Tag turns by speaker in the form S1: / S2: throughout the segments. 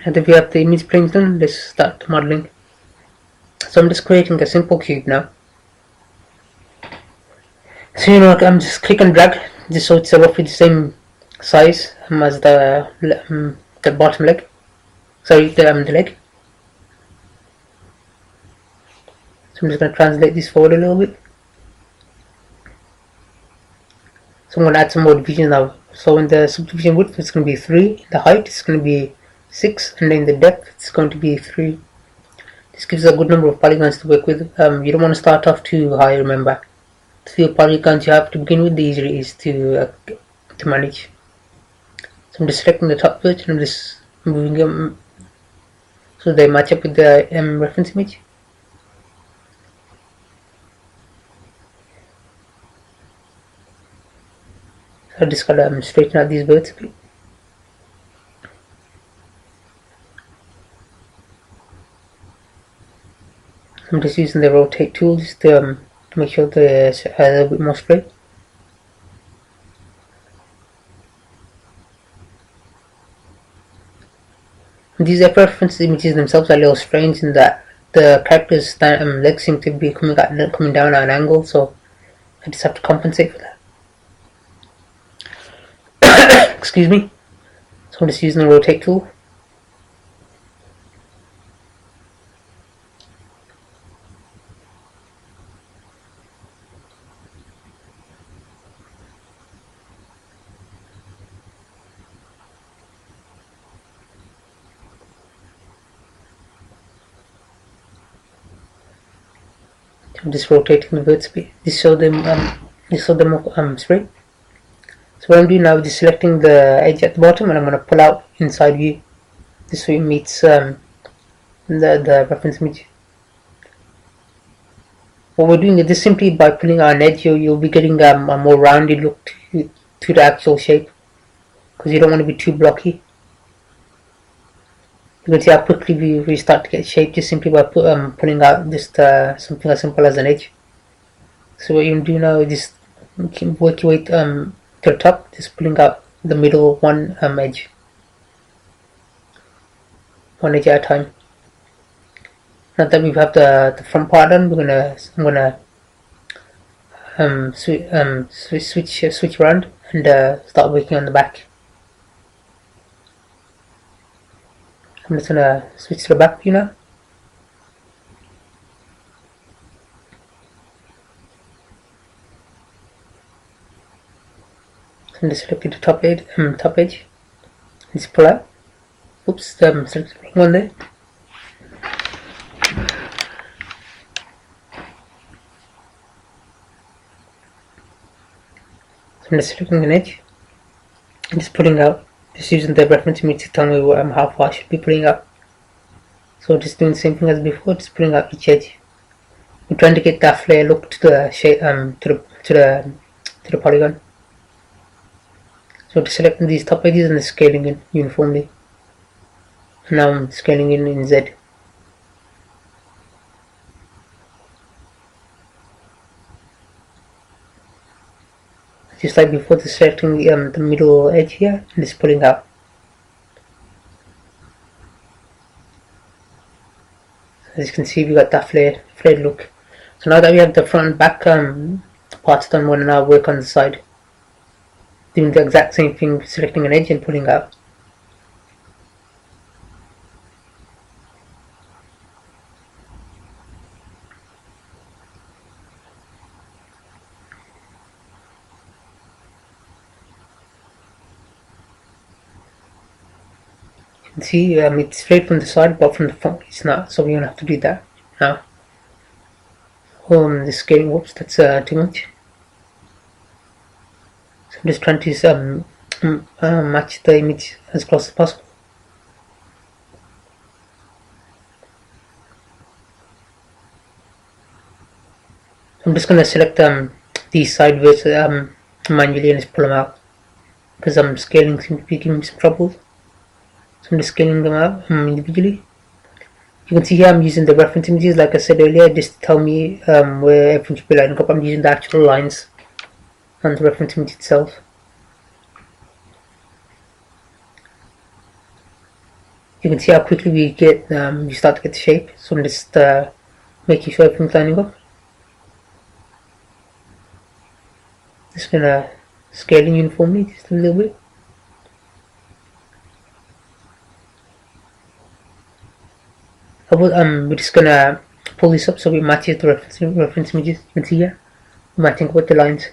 S1: And then we have the image planes done. Let's start modeling. So I'm just creating a simple cube now. So I'm just click and drag just so it's roughly the same size as the bottom leg. Sorry, the leg. So I'm just going to translate this forward a little bit. So I'm going to add some more divisions now. So in the subdivision width it's going to be 3, the height is going to be 6, and then the depth it's going to be 3. This gives a good number of polygons to work with. You don't want to start off too high, remember. The fewer polygons you have to begin with, the easier it is to manage. So I'm just selecting the top version and I'm just moving them so they match up with the reference image. So I just gotta straighten out these birds a bit. I'm just using the rotate tool just to make sure they're a little bit more straight. These reference images themselves are a little strange in that the character's legs seem to be coming down at an angle, so I just have to compensate for that. Excuse me. So I'm just using the rotate tool. I'm just rotating the birds a bit. Just show them straight. So what I'm doing now is just selecting the edge at the bottom and I'm going to pull out inside view just so it meets the reference image. What we're doing is just simply by pulling out an edge you'll be getting a more rounded look to the actual shape, because you don't want to be too blocky. You can see how quickly we start to get shape just simply by pulling out just something as simple as an edge. So what you can do now is just work your way to the top, just pulling out the middle one edge at a time. Now that we have the front part done, I'm gonna switch around and start working on the back. I'm just gonna switch to the back view now. So I'm just selecting the top edge. Just pull out. Oops, select the wrong one there. So I'm just selecting an edge and just pulling out. Just using the reference image to tell me how far I should be pulling out. So just doing the same thing as before, just pulling out each edge. I'm trying to get that flare look to the shape, to the polygon. So just selecting these top edges and scaling in uniformly. And now I'm scaling in Z. Just like before, just selecting the middle edge here and just pulling out. As you can see, we got that flared look. So now that we have the front and back parts done, we're now work on the side, doing the exact same thing, selecting an edge and pulling out. You can see it's straight from the side, but from the front it's not, so we're gonna have to do that now. The scaling, whoops, that's too much. So I'm just trying to match the image as close as possible. I'm just gonna select these sideways manually and just pull them out, because scaling seems to be giving me some trouble. So I'm just scaling them out individually. You can see here I'm using the reference images like I said earlier, just to tell me where everything should be lining up. I'm using the actual lines on the reference image itself. You can see how quickly we start to get the shape. So I'm just making sure everything's lining up. Just gonna scale in uniformly just a little bit. We're just gonna pull this up so it matches the reference images. You can see here, matching with the lines.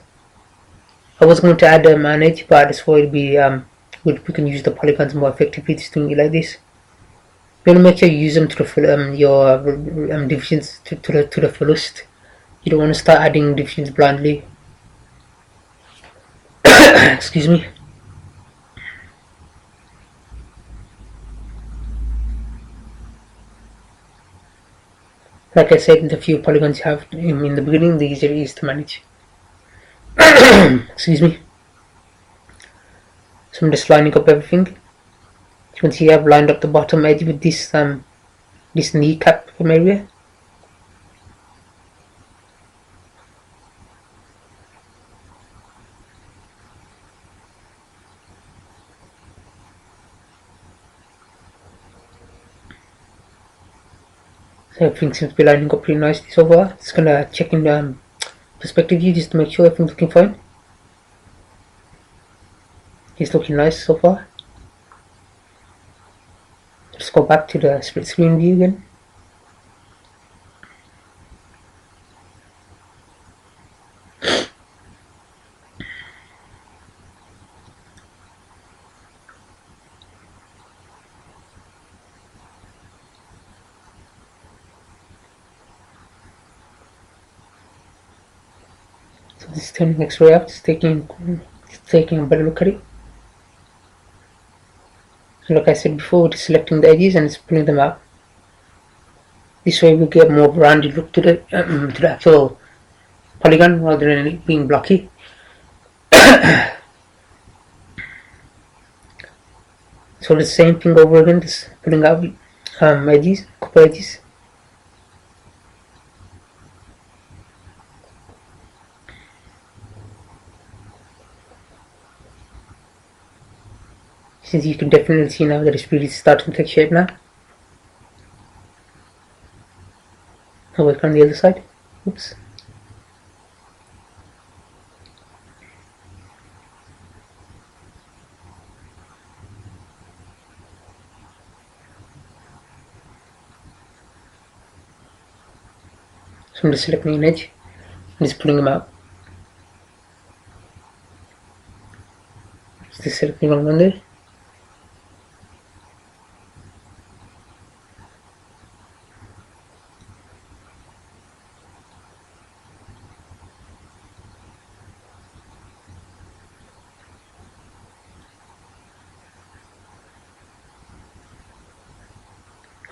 S1: I was going to add an edge, but I just thought it'd be we can use the polygons more effectively just doing it like this. You want to make sure you use them to the full, your divisions to the fullest. You don't want to start adding divisions blindly. Excuse me. Like I said, the few polygons you have in the beginning, the easier it is to manage. Excuse me. So I'm just lining up everything. You can see I've lined up the bottom edge with this kneecap area. So everything seems to be lining up pretty nicely so far. Just gonna check in perspective view just to make sure everything's looking fine. It's looking nice so far. Let's go back to the split screen view again. So this is turning X-ray up, just taking a better look at it. So like I said before, we're just selecting the edges and just pulling them out. This way we get more rounded look to the actual polygon rather than it being blocky. So the same thing over again, just pulling out edges, couple edges. Since you can definitely see now that it's really starting to take shape now. I'll work on the other side. Oops. So I'm just selecting an edge and just pulling them out. Just selecting one there.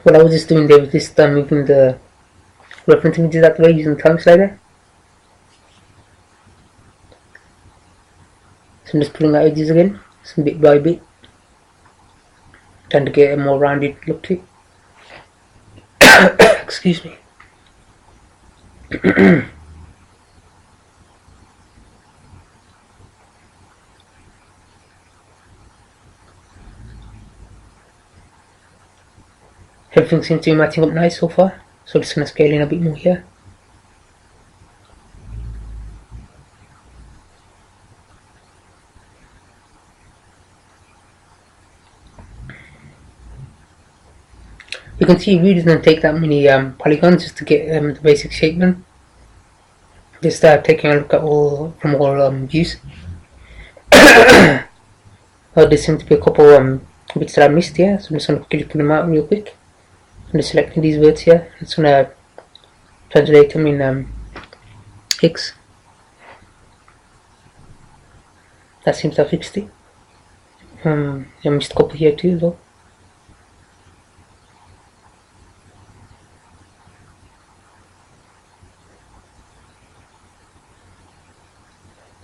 S1: What I was just doing there was just moving the reference images out the way using the time slider. So I'm just pulling out edges again, some bit by bit, trying to get a more rounded look to it. Excuse me. Everything seems to be matching up nice so far, so I'm just going to scale in a bit more here. You can see it really doesn't take that many polygons just to get the basic shape done. Just taking a look at all views. Oh, there seem to be a couple bits that I missed here, so I'm just going to quickly pull them out real quick. I'm just selecting these words here. I'm just going to translate them in X. That seems to have fixed it. I missed a couple here too as well.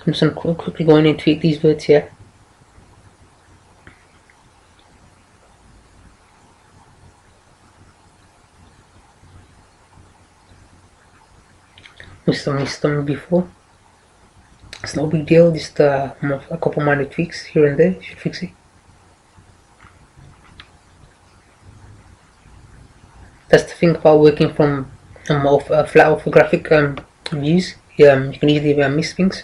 S1: I'm just going to quickly go in and tweak these words here. Missed them before. It's no big deal, just a couple minor tweaks here and there should fix it. That's the thing about working from flat orthographic views. You can easily miss things.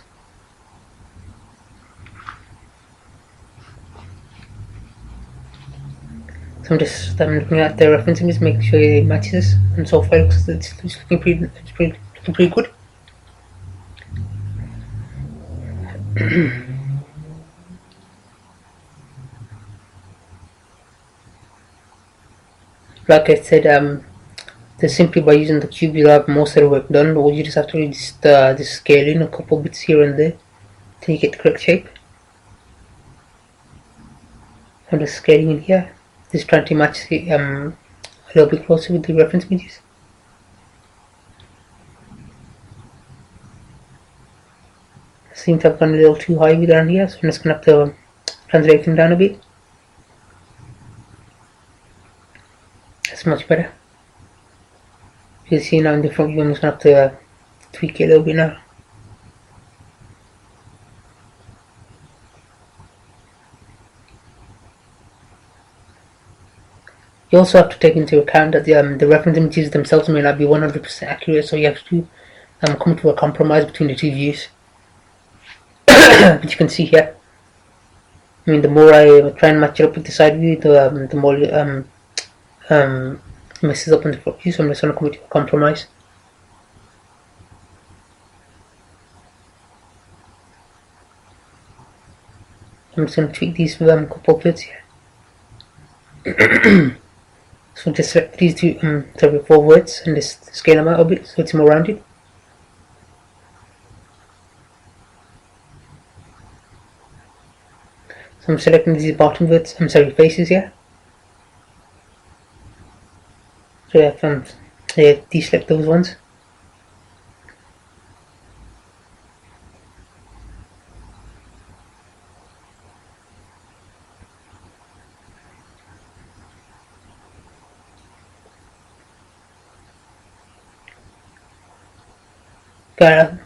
S1: So I'm looking at the reference image, making sure it matches, and so far it's looking pretty good. Like I said, just simply by using the cube, you'll have most of the work done. All you just have to do is just scale in a couple bits here and there till you get the correct shape. I'm just scaling in here, just trying to match it a little bit closer with the reference images. I seem to have gone a little too high with around here, so I'm just going to have to translate them down a bit. That's much better. You can see now in the front view, I'm just going to have to tweak it a little bit now. You also have to take into account that the reference images themselves may not be 100% accurate, so you have to come to a compromise between the two views. Which you can see here. I mean, the more I try and match it up with the side view, the more messes up in the front view, so I'm just going to come to a compromise. I'm just going to tweak these couple of bits here. So just select these two, 4 words and just scale them out a bit so it's more rounded. So I'm selecting these bottom words, faces here. So deselect those ones.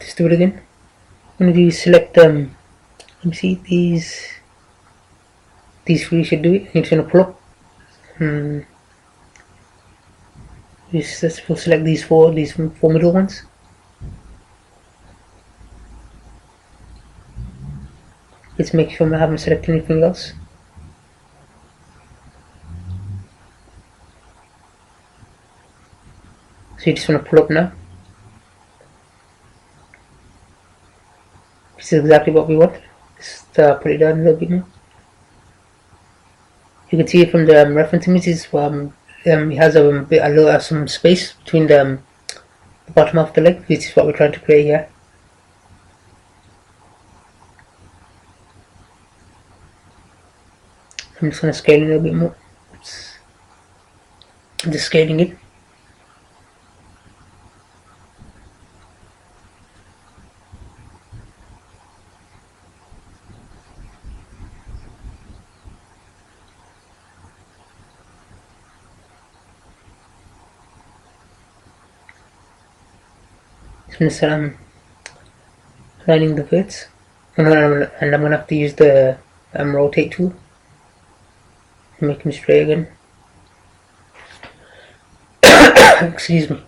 S1: Just do it again. I'm going to select let me see, these 3 should do it. I'm just going to pull up. We'll select these four middle ones. Let's make sure I haven't selected anything else. So you just want to pull up now. This is exactly what we want. Just put it down a little bit more. You can see from the reference images, it has some space between the bottom of the leg, which is what we're trying to create here. I'm just going to scale it a little bit more. Oops. I'm just scaling it. Just aligning the bits, and I'm going to have to use the rotate tool to make them straight again. Excuse me.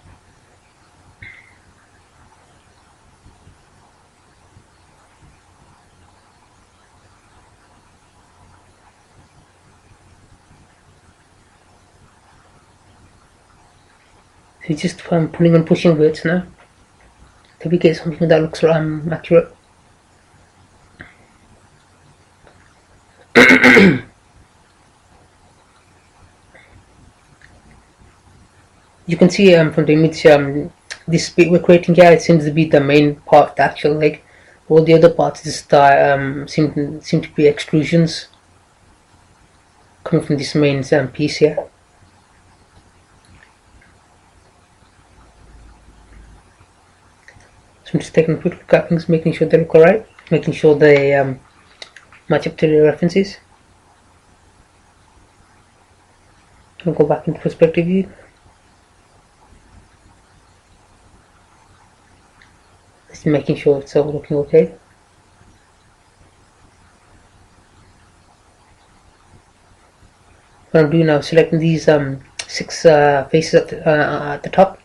S1: So just pulling and pushing words now till we get something that looks accurate. You can see from the image, this bit we're creating here, it seems to be the main part of the actual leg. All the other parts just seem to be extrusions coming from this main piece here. So I'm just taking a quick look at things, making sure they look alright, making sure they match up to the references. I'll go back into perspective view. Just making sure it's all looking okay. What I'm doing now is selecting these 6 faces at the top.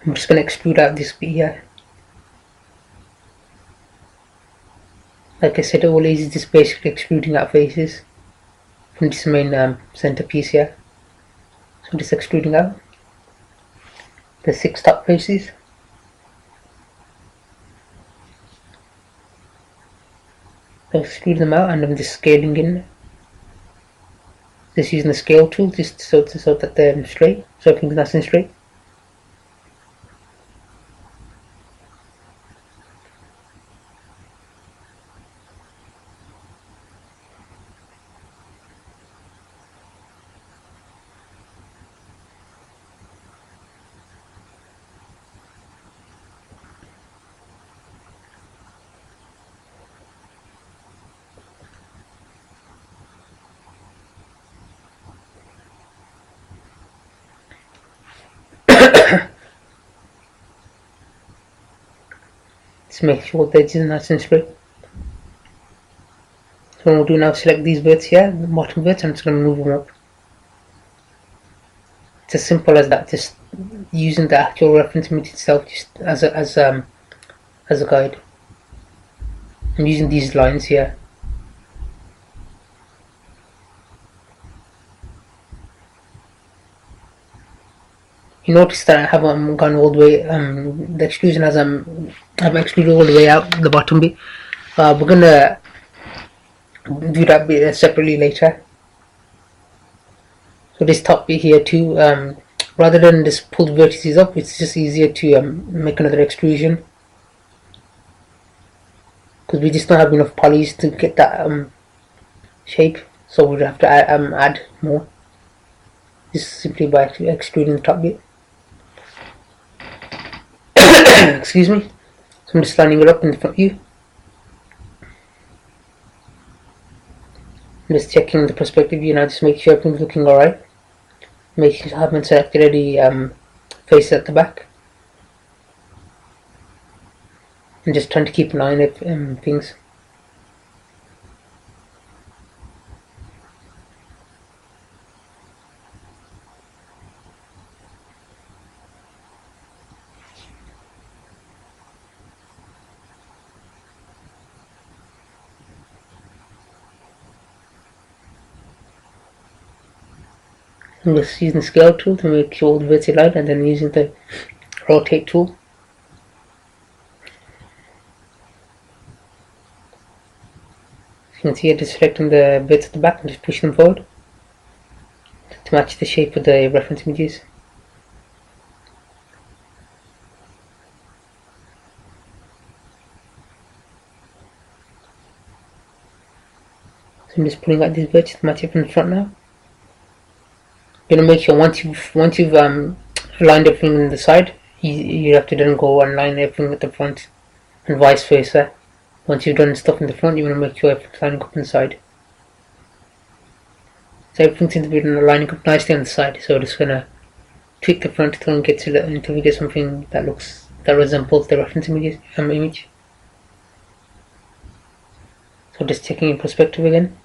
S1: I'm just going to extrude out this bit here. Like I said, all is just basically extruding out faces from this main centerpiece here. So I'm just extruding out the 6 top faces. I extrude them out and I'm just scaling in. Just using the scale tool just so that they're straight, so everything's nice and straight. Just make sure the edges are nice and straight. So what we'll do now, select these verts here, the bottom verts, and I'm just going to move them up. It's as simple as that, just using the actual reference image itself just as a guide. I'm using these lines here. You notice that I haven't gone all the way, the extrusion as I've extruded all the way out the bottom bit. We're gonna do that bit separately later. So this top bit here too, rather than just pull the vertices up, it's just easier to make another extrusion. Because we just don't have enough polys to get that shape, so we'd have to add more. Just simply by extruding the top bit. Excuse me. So I'm just lining it up in front of you. I'm just checking the perspective view now, just make sure everything's looking alright. Make sure I haven't selected any faces at the back. I'm just trying to keep an eye on things. I'm just using the scale tool to make sure all the verts aligned, and then using the rotate tool. As you can see, I'm just selecting the verts at the back and just pushing them forward to match the shape of the reference images. So I'm just pulling out these verts to match it from the front now. You're gonna make sure once you've aligned everything on the side, you have to then go and line everything at the front, and vice versa. Once you've done stuff in the front, you want to make sure everything's lining up inside. So everything seems to be lining up nicely on the side. So we're just gonna tweak the front until we get something that resembles the reference image. So just checking in perspective again.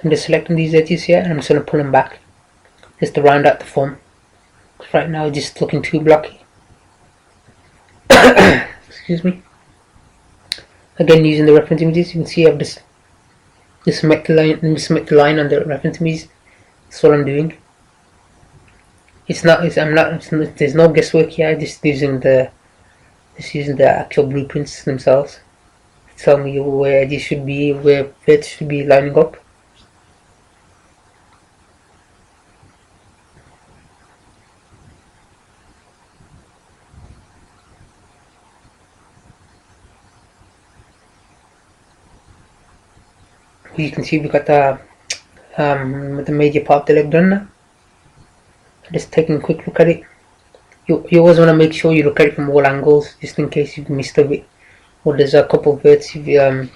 S1: I'm just selecting these edges here and I'm just going to pull them back just to round out the form. Right now it's just looking too blocky. Excuse me. Again, using the reference images, you can see I've just met the line on the reference images. That's what I'm doing. There's no guesswork here. Just using the actual blueprints themselves to tell me where edges should be, where bits should be lining up. You can see we got the major part of the leg done now. Just taking a quick look at it. You always want to make sure you look at it from all angles, just in case you've missed a bit, or there's a couple of verts if you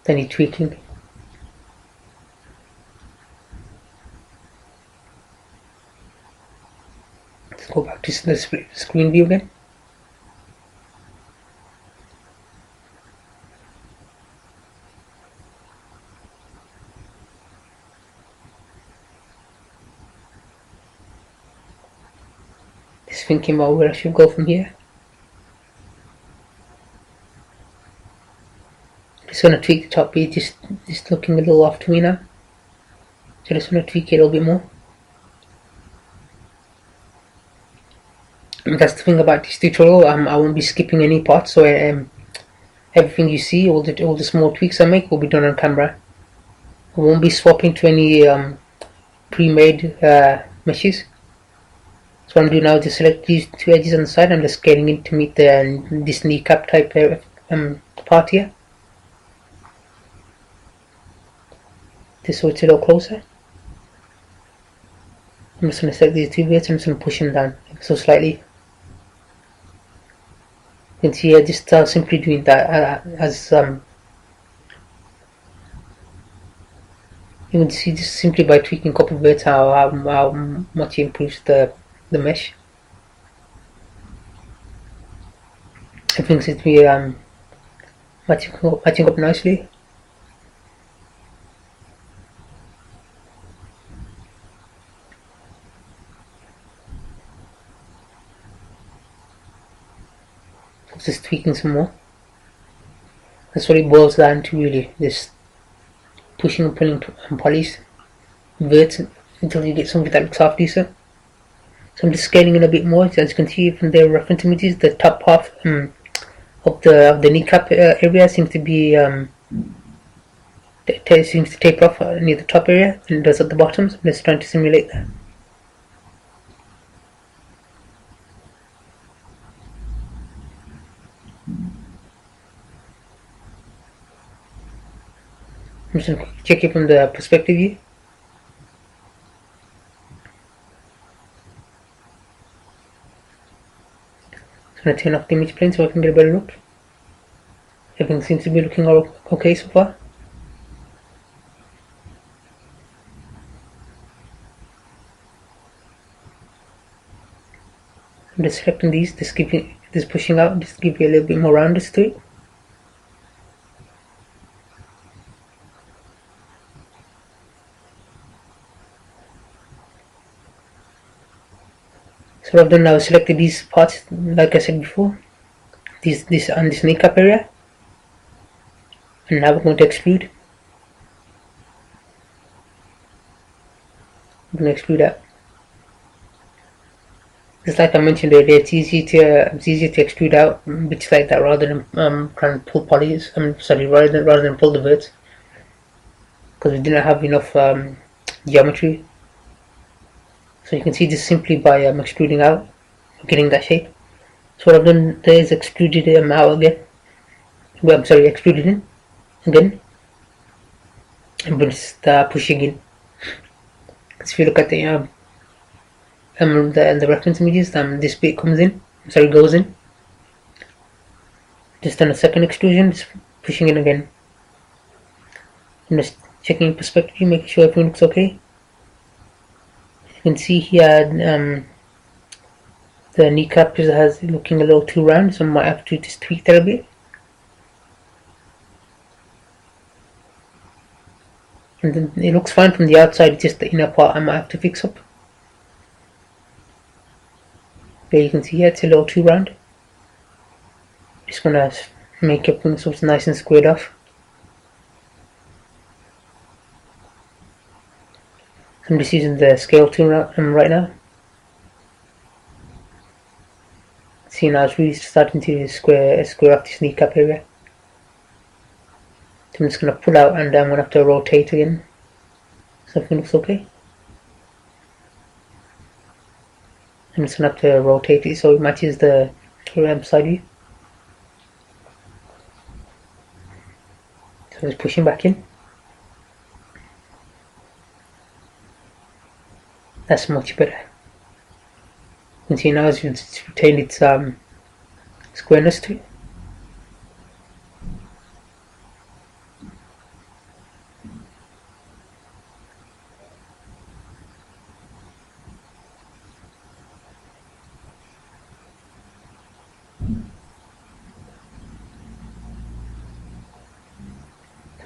S1: that need tweaking. Let's go back to the screen view again. Just thinking about where I should go from here. Just gonna tweak the top bit, just looking a little off to me now. So I just wanna tweak it a little bit more. And that's the thing about this tutorial. I won't be skipping any parts, so everything you see, all the small tweaks I make, will be done on camera. I won't be swapping to any pre-made meshes. So what I'm doing now is just select these two edges on the side. I'm just scaling in to meet this kneecap type part here. Just so it's a little closer. I'm just going to select these two bits and I'm just going to push them down so slightly. You can see here, just simply doing that as you can see just simply by tweaking a couple of bits how much it improves the mesh. Everything seems to be matching up nicely. Just tweaking some more. That's what it boils down to, really. Just pushing and pulling and polish verts until you get something that looks half decent. So I'm just scaling in a bit more. As you can see from the reference images, the top half of the kneecap area seems to be seems to taper off near the top area than it does at the bottom. So I'm just trying to simulate that. I'm just going to check it from the perspective view. I'm going to turn off the image plane so I can get a better look. Everything seems to be looking okay so far. I'm just selecting these, just pushing out, just to give you a little bit more roundness to it. So what I've done now is selected these parts, like I said before, this kneecap area, and now we're going to extrude. I'm going to extrude that. Just like I mentioned earlier, it's easier to extrude out bits like that rather than trying to pull polys. Rather than pull the verts, because we didn't have enough geometry. So you can see just simply by extruding out, getting that shape. So what I've done there is extruded them out again. Well, I'm sorry, extruded in again, and just pushing in. Because if you look at the reference images, this bit goes in. Just done a second extrusion, just pushing in again. I'm just checking perspective, making sure everything looks okay. You can see here the kneecap is looking a little too round, so I might have to just tweak that a bit. And then it looks fine from the outside, just the inner part I might have to fix up. There you can see here it's a little too round. Just gonna make everything so it's nice and squared off. I'm just using the scale tool right now. See, now it's really starting to square off this kneecap area. So I'm just going to pull out and I'm going to have to rotate again. So everything looks okay. I'm just going to have to rotate it so it matches the side view. So it's pushing back in. That's much better. You can see now it's retained its squareness to it.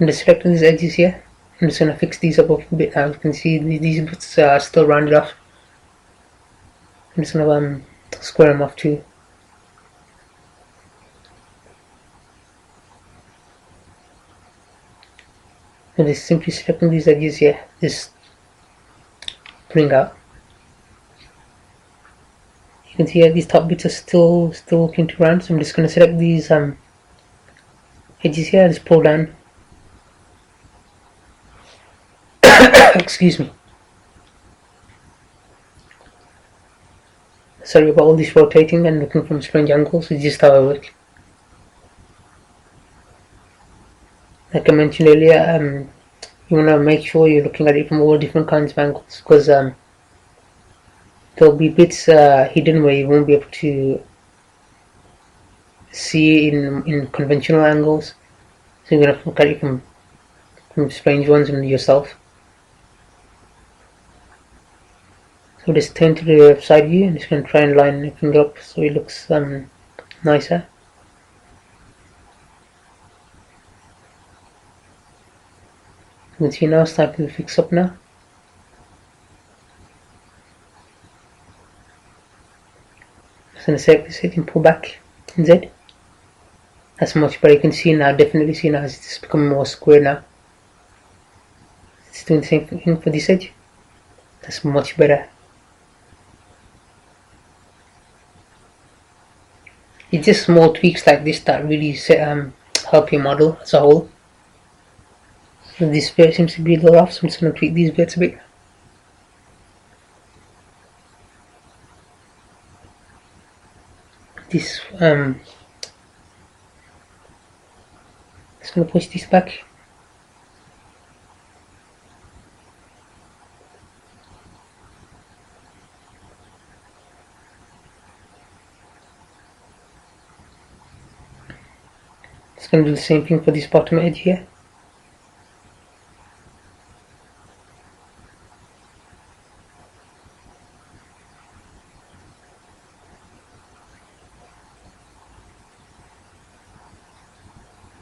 S1: I'm just selecting these edges here. I'm just going to fix these up a bit now. You can see these bits are still rounded off. I'm just going to square them off too. And just simply selecting these edges here, just bring out. You can see here these top bits are still looking too round, so I'm just going to select these edges here and just pull down. Excuse me. Sorry about all this rotating and looking from strange angles, it's just how I work. Like I mentioned earlier, you want to make sure you're looking at it from all different kinds of angles, because there'll be bits hidden where you won't be able to see in conventional angles, so you're going to look at it from strange ones and yourself. So just turn to the side view and just going to try and line everything up so it looks nicer. You can see now it's starting to fix up now. Just going to select this and pull back in Z. That's much better. You can see now, definitely see now it's becoming more square now. It's doing the same thing for this edge. That's much better. It's just small tweaks like this that really help your model as a whole. So this bit seems to be a little off, so I'm just going to tweak these bits a bit. This just going to push this back. It's going to do the same thing for this bottom edge here.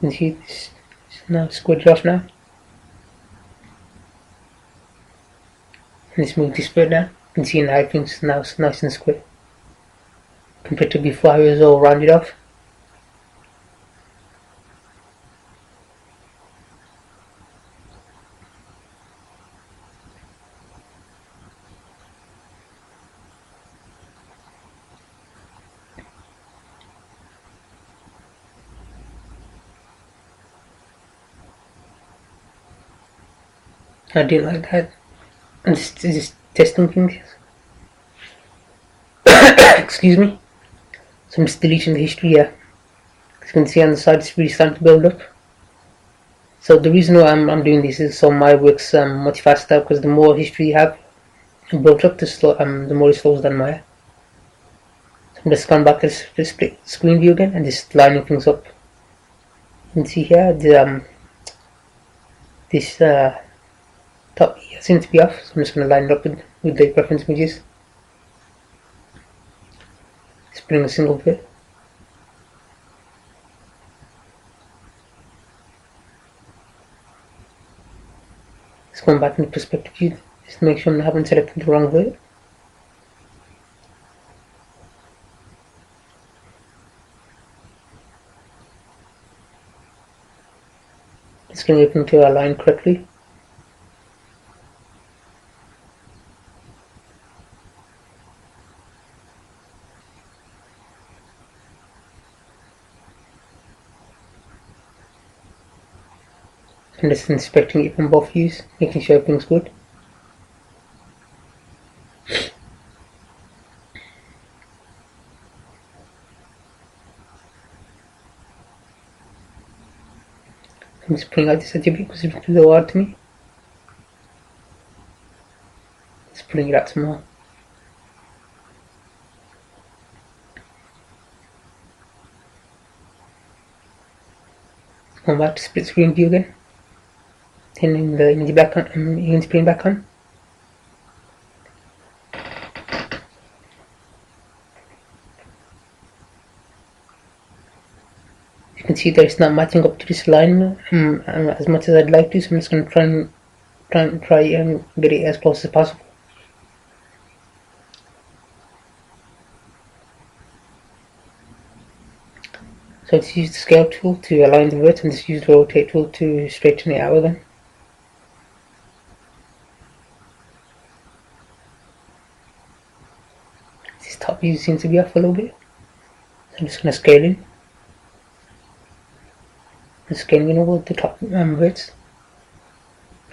S1: You can see this is now squared off now. Let's move this bit down. You can see now everything's now nice and square. Compared to before, it was all rounded off. I didn't like that. I'm just testing things. Excuse me. So I'm just deleting the history here. As you can see on the side, it's really starting to build up. So the reason why I'm doing this is so my work's much faster, because the more history you have built up, the more it slows down my. So I'm just going back to the split screen view again and just lining things up. You can see here this top here seems to be off, so I'm just going to line it up with the reference images. Just putting a single bit. Just going back in the perspective view, just to make sure I haven't selected the wrong bit. Just going to get them to align correctly. And just inspecting it from both views, making sure everything's good. I'm just pulling out this edge a bit because it's a little hard to me. Just pulling it out some more. Come back to split screen view again. Turning the image back on, image screen back on. You can see that it's not matching up to this line as much as I'd like to, so I'm just going to try and get it as close as possible. So just use the scale tool to align the verts and just use the rotate tool to straighten it out again. This top view seems to be off a little bit, so I'm just going to scale in. And scaling over the top verts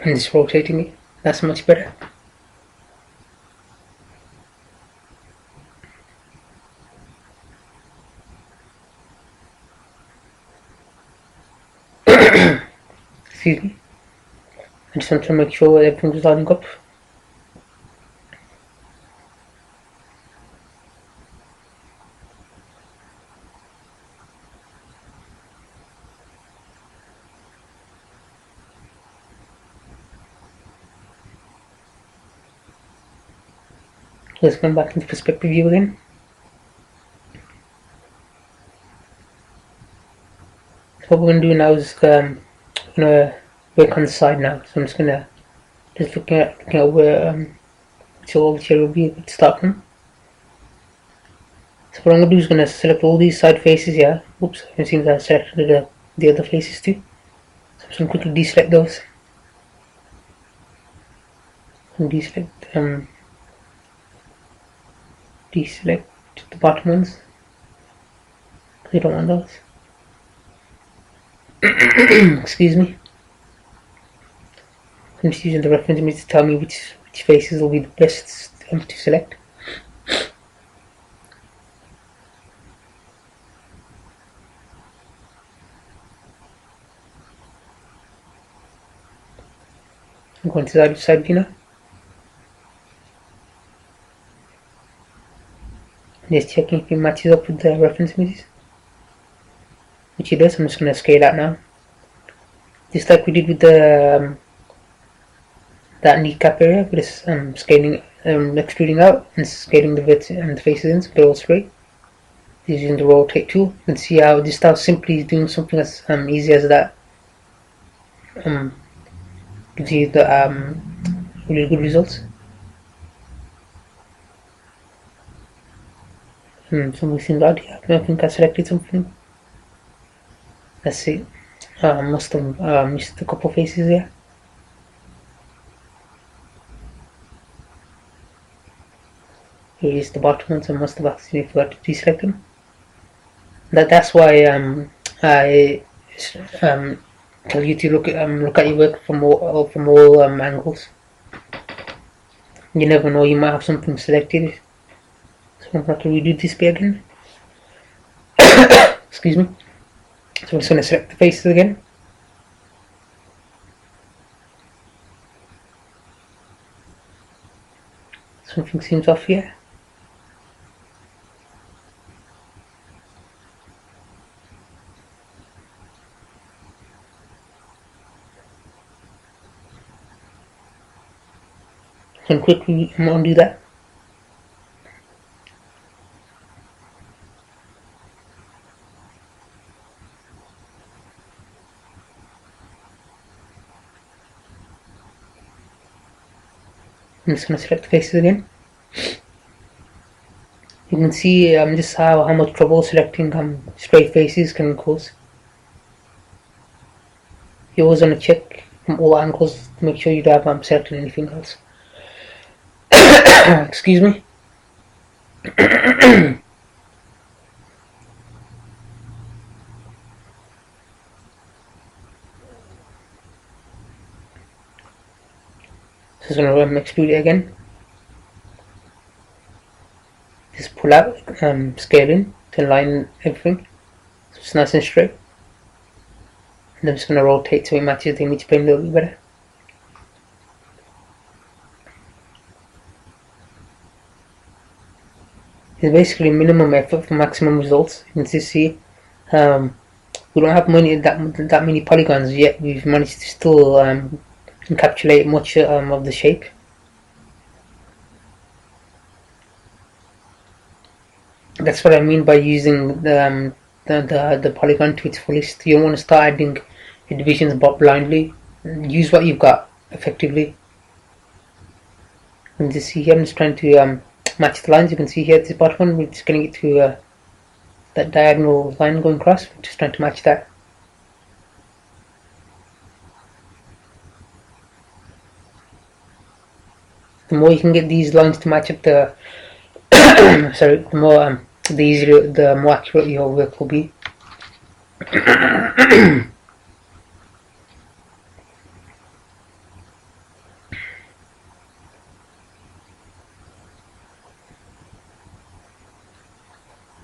S1: and just rotating it. That's much better. Excuse me. I just want to make sure everything's lining up. Let's come back into perspective view again. So what we're going to do now is going to work on the side now. So I'm just going to looking at where which chair will be able to start from. So what I'm going to do is going to select all these side faces here. Oops, it seems I selected the other faces too. So I'm just going to quickly deselect those. And deselect the bottom ones. We don't want those. Excuse me. I'm just using the reference image to tell me which faces will be the best to select. I'm going to side view now. Just checking if it matches up with the reference images, which it does. I'm just going to scale out now, just like we did with the that kneecap area. We're just scaling, extruding out and scaling the verts and the faces in so they're all straight. Using the rotate tool, you can see how simply doing something as easy as that gives you the really good results. Something seems odd here. I think I selected something. Let's see. I must have missed a couple faces here. Here is the bottom one, so I must have accidentally forgot to deselect them. That's why I tell you to look at your work from all angles. You never know, you might have something selected. So I'm going to redo this bit again. Excuse me. So I'm just going to select the faces again. Something seems off here. And quickly undo that. I'm just going to select the faces again. You can see just how much trouble selecting straight faces can cause. You always want to check from all angles to make sure you don't have selected anything else. Excuse me. Just going to extrude it again. Just pull out, scale in to align everything so it's nice and straight. And I'm just going to rotate so it matches the image plane a little bit better. It's basically minimum effort for maximum results. You can see we don't have that many polygons yet. We've managed to still encapsulate much of the shape. That's what I mean by using the polygon to its fullest. You don't want to start adding divisions blindly. Use what you've got effectively. And just see here, I'm just trying to match the lines. You can see here at the bottom, we're just getting it to that diagonal line going across. We're just trying to match that. The more you can get these lines to match up the sorry, the more accurate your work will be.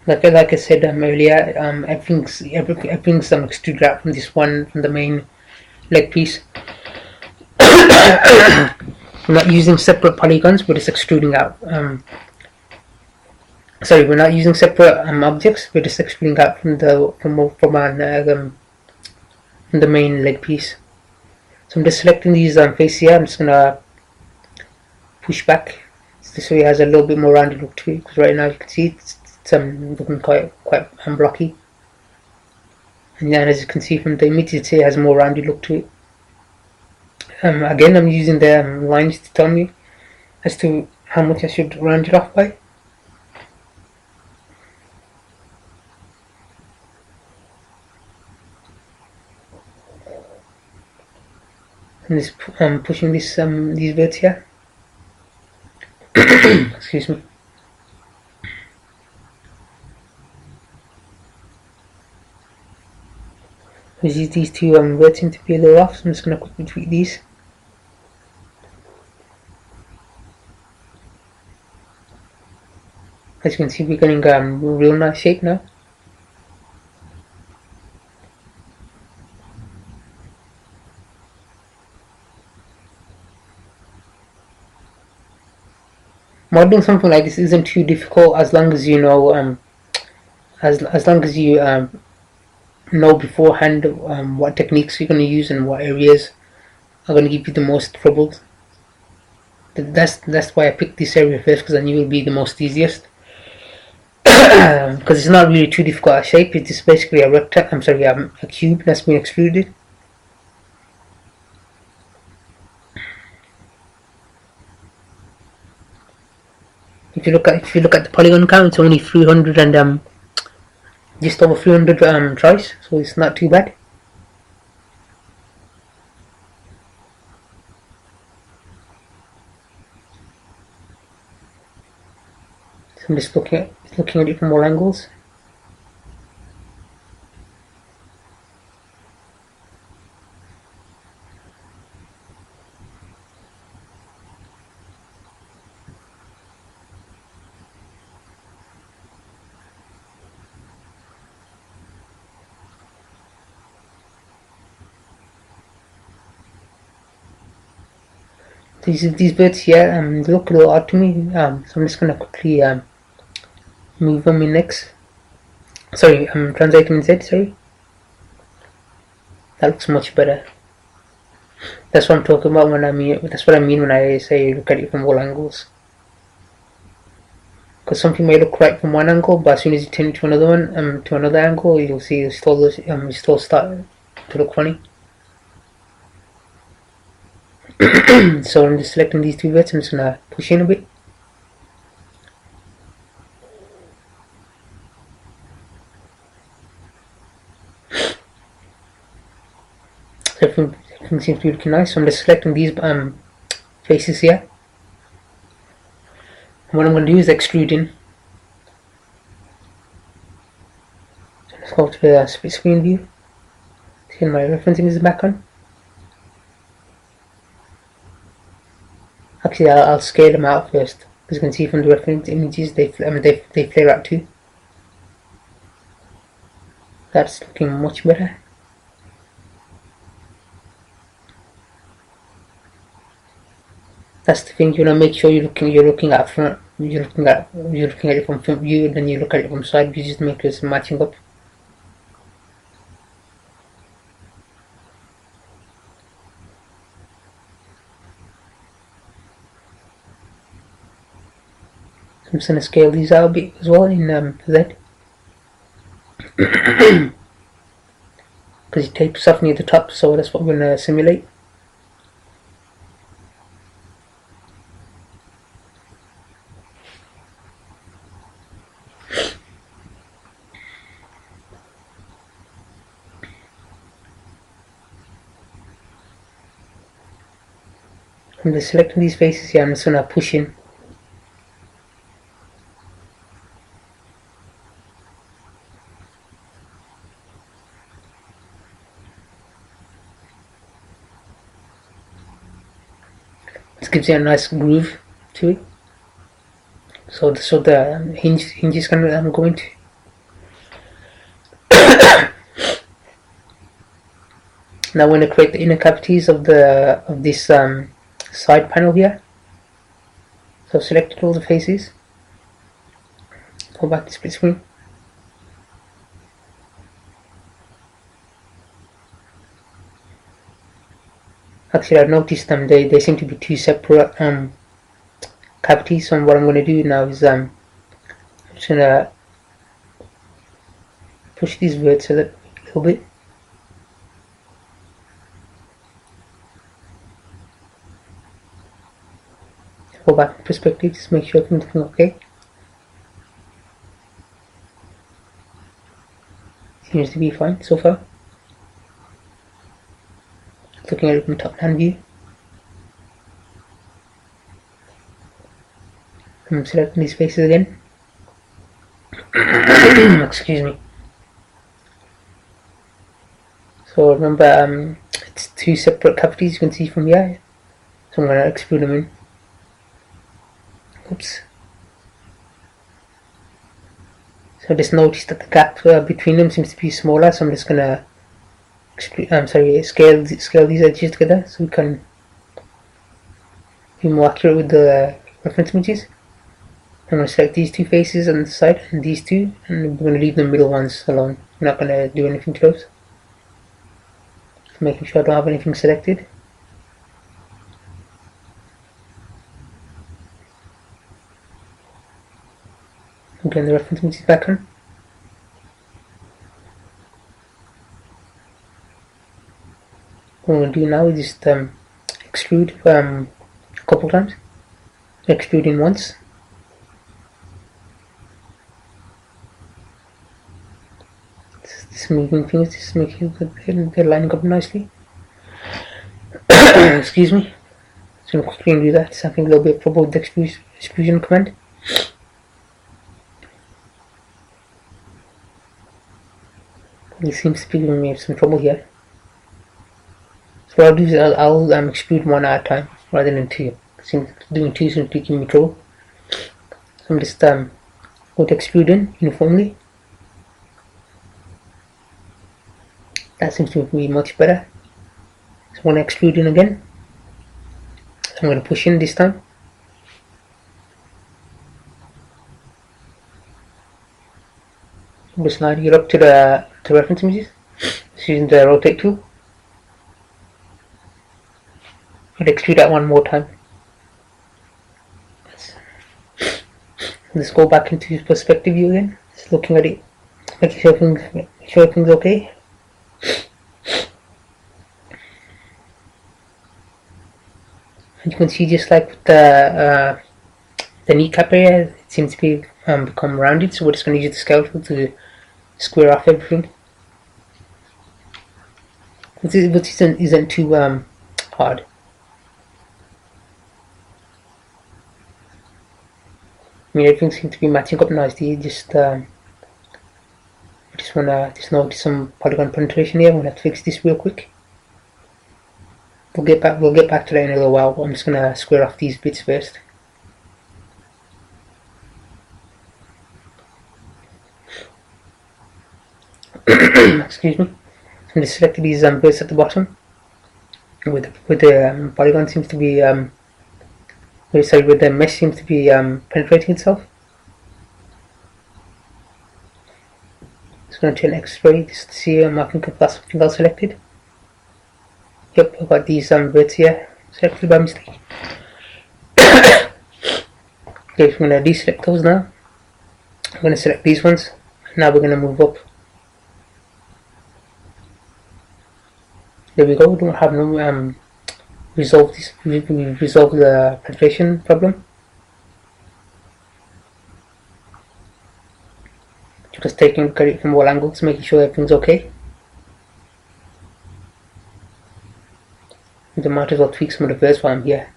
S1: Like I said earlier, everything's extruded out from the main leg piece. We're not using separate polygons, we're just extruding out. Sorry, we're not using separate objects. We're just extruding out from the main leg piece. So I'm just selecting these faces here. I'm just gonna push back so it has a little bit more rounded look to it. Because right now you can see it's looking quite blocky. And then as you can see from the image, it has a more rounded look to it. Again, I'm using the lines to tell me as to how much I should round it off by. And just pushing these verts here. Excuse me. Let's use these two verts to be a little off, so I'm just going to quickly tweak these. As you can see, we're getting a real nice shape now. Modeling something like this isn't too difficult as long as you know, as long as you know beforehand what techniques you're going to use and what areas are going to give you the most trouble. That's why I picked this area first, because I knew it would be the most easiest. Because it's not really too difficult a shape. It's just basically a rectangle. I'm sorry, a cube that's been extruded. If you look at the polygon count, it's only 300 and just over 300 tries, so it's not too bad. So I'm just looking at it from all angles. These birds here look a little odd to me, so I'm just gonna quickly move them in X. Sorry, translate them in Z. Sorry, that looks much better. That's what I'm talking about when I mean. That's what I mean when I say look at it from all angles. Because something may look right from one angle, but as soon as you turn it to another one, to another angle, you'll see it still start to look funny. So I'm just selecting these two bits. I'm just gonna push in a bit. Everything seems to be looking nice. So I'm just selecting these faces here. And what I'm going to do is extrude in. So let's go to the split screen view. See my reference image is back on. Actually, I'll scale them out first. As you can see from the reference images, they flare out too. That's looking much better. That's the thing, you want to make sure you're looking at front. you're looking at it from front view, and then you look at it from side view just to make sure it's matching up. So I'm just gonna scale these out a bit as well in Z, because it tapes off near the top, so that's what we're gonna simulate. I'm just selecting these faces here. I'm just gonna push in. This gives you a nice groove to it. So the hinge is gonna I'm going to. Now I'm going to create the inner cavities of this side panel here. So select all the faces. Go back to split screen. Actually, I've noticed they seem to be two separate cavities. So what I'm going to do now is I'm just going to push these verts a little bit. Go back to perspective, just make sure everything's okay. Seems to be fine so far. Looking at it from top down view. I'm selecting these faces again. Excuse me. So remember, it's two separate cavities you can see from here. So I'm going to extrude them in. Oops. So just notice that the gap between them seems to be smaller, so I'm just gonna scale these edges together so we can be more accurate with the reference images. I'm gonna select these two faces on the side and these two, and we're gonna leave the middle ones alone. I'm not gonna do anything to those. So making sure I don't have anything selected. Again, the reference images back on. What I'm going to do now is just extrude a couple times. Extrude in once. Just moving things, just making sure they're lining up nicely. Excuse me. Just going to quickly do that. Something a little bit about the extrusion command. It seems to be giving me some trouble here. So what I'll do is I'll extrude one at a time rather than two. Doing two seems to be giving me trouble. So I'm just going to extrude in uniformly. That seems to be much better. So I'm going to extrude in again. I'm going to push in this time. I'm just sliding it up to the reference images. Just using the rotate tool. I'll extrude that one more time. Let's go back into perspective view again. Just looking at it, making sure everything's okay. And you can see, just like with the kneecap area, it seems to be become rounded. So we're just going to use the scale tool to square off everything. But isn't too hard. I mean, everything seems to be matching up nicely. Just notice some polygon penetration here. I'm gonna have to fix this real quick. We'll get back to that in a little while. I'm just gonna square off these bits first. Excuse me. I'm just selecting these bits at the bottom. With the polygon seems to be sorry, where the mesh seems to be penetrating itself. Just going to turn X-ray just to see I think I've got something else selected. Yep, I've got these bits here selected by mistake. Okay, so I'm going to deselect those now. I'm going to select these ones. Now we're going to move up. There we go. We don't have no resolve this. We resolve the penetration problem. Just taking a look at it from all angles, making sure everything's okay. And I might as well tweak some of the verse while I'm here.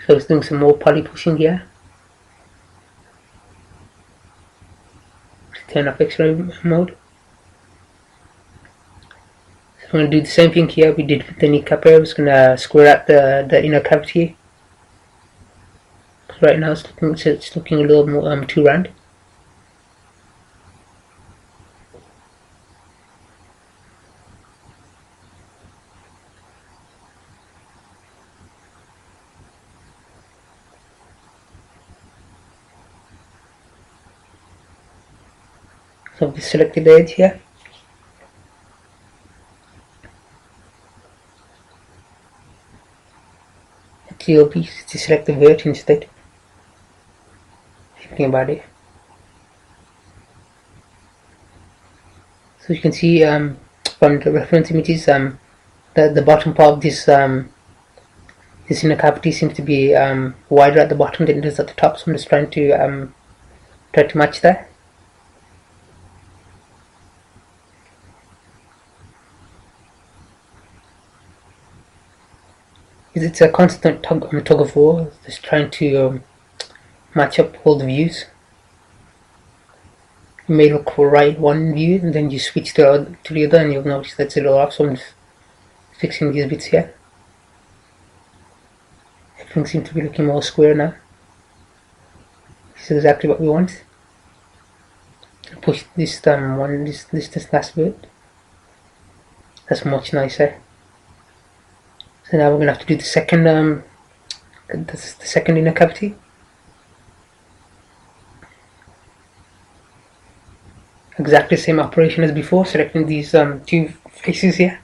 S1: So it's doing some more poly pushing here. Turn off X-ray mode. So I'm going to do the same thing here we did with the kneecap area. I'm just going to square out the inner cavity. Right now it's looking a little more too round. So we selected the edge here. GLP to select the vert instead. Thinking about it. So you can see from the reference images, the bottom part of this this inner cavity seems to be wider at the bottom than it is at the top. So I'm just trying to match that. It's a constant tug of war, just trying to match up all the views. You may look for right one view and then you switch to the other and you'll notice that's a little off, so I'm just fixing these bits here. Everything seems to be looking more square now. This is exactly what we want. Push this this last bit. That's much nicer. So now we're going to have to do the second inner cavity. Exactly the same operation as before, selecting these two faces here.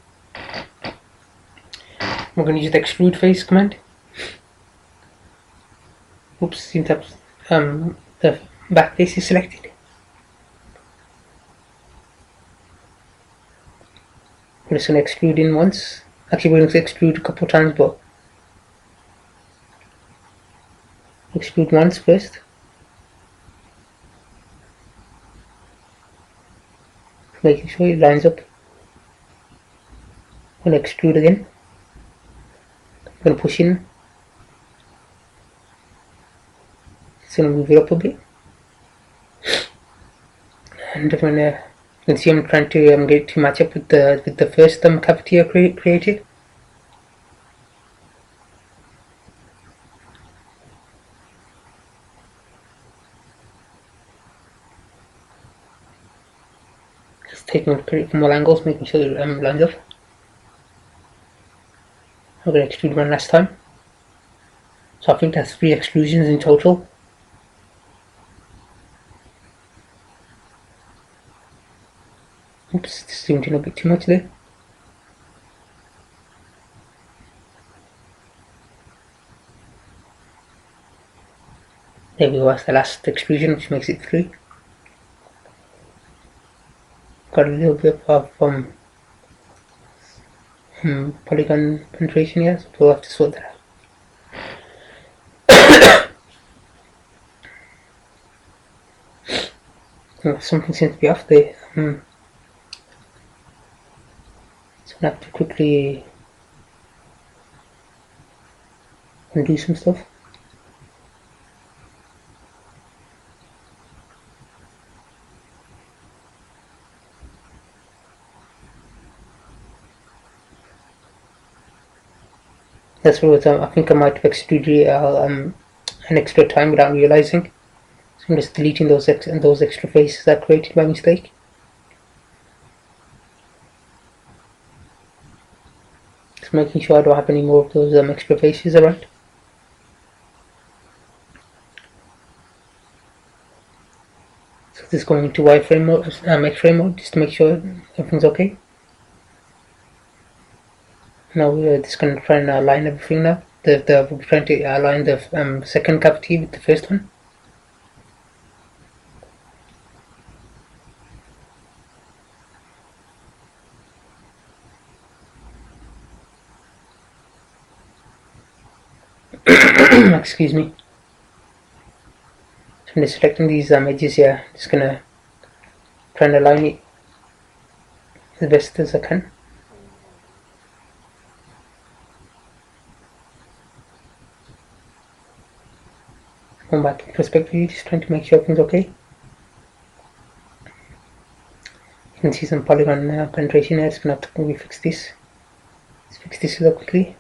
S1: We're going to use the extrude face command. Oops, seems to have the back face is selected. We're just going to extrude in once. Actually, we're going to extrude a couple of times, but extrude once first. Making sure it lines up. I'm going to extrude again. I'm going to push in. It's going to move it up a bit. And I'm going to, you can see I'm trying to get it to match up with the first cavity I created. Just taking a look at it from all angles, making sure that it lines up. I'm going to extrude one last time. So I think that's 3 extrusions in total. Oops, this zoomed in a bit too much there. There we go, that's the last extrusion, which makes it 3. Got a little bit of polygon penetration here, so we'll have to sort that out. Something seems to be off there. So I have to quickly undo some stuff. That's what I think I might have extruded an extra time without realizing. So I'm just deleting those extra faces I created by mistake. making sure I don't have any more of those extra faces around. So this is going into wireframe mode, X-ray mode, just to make sure everything's okay. Now we're just going to try and align everything now. We're trying to align the second cavity with the first one. Excuse me. So I'm just selecting these edges here. Just gonna try and align it as best as I can. Going back in perspective, just trying to make sure everything's okay. You can see some polygon penetration here. Just gonna have to maybe fix this. Let's fix this real quickly.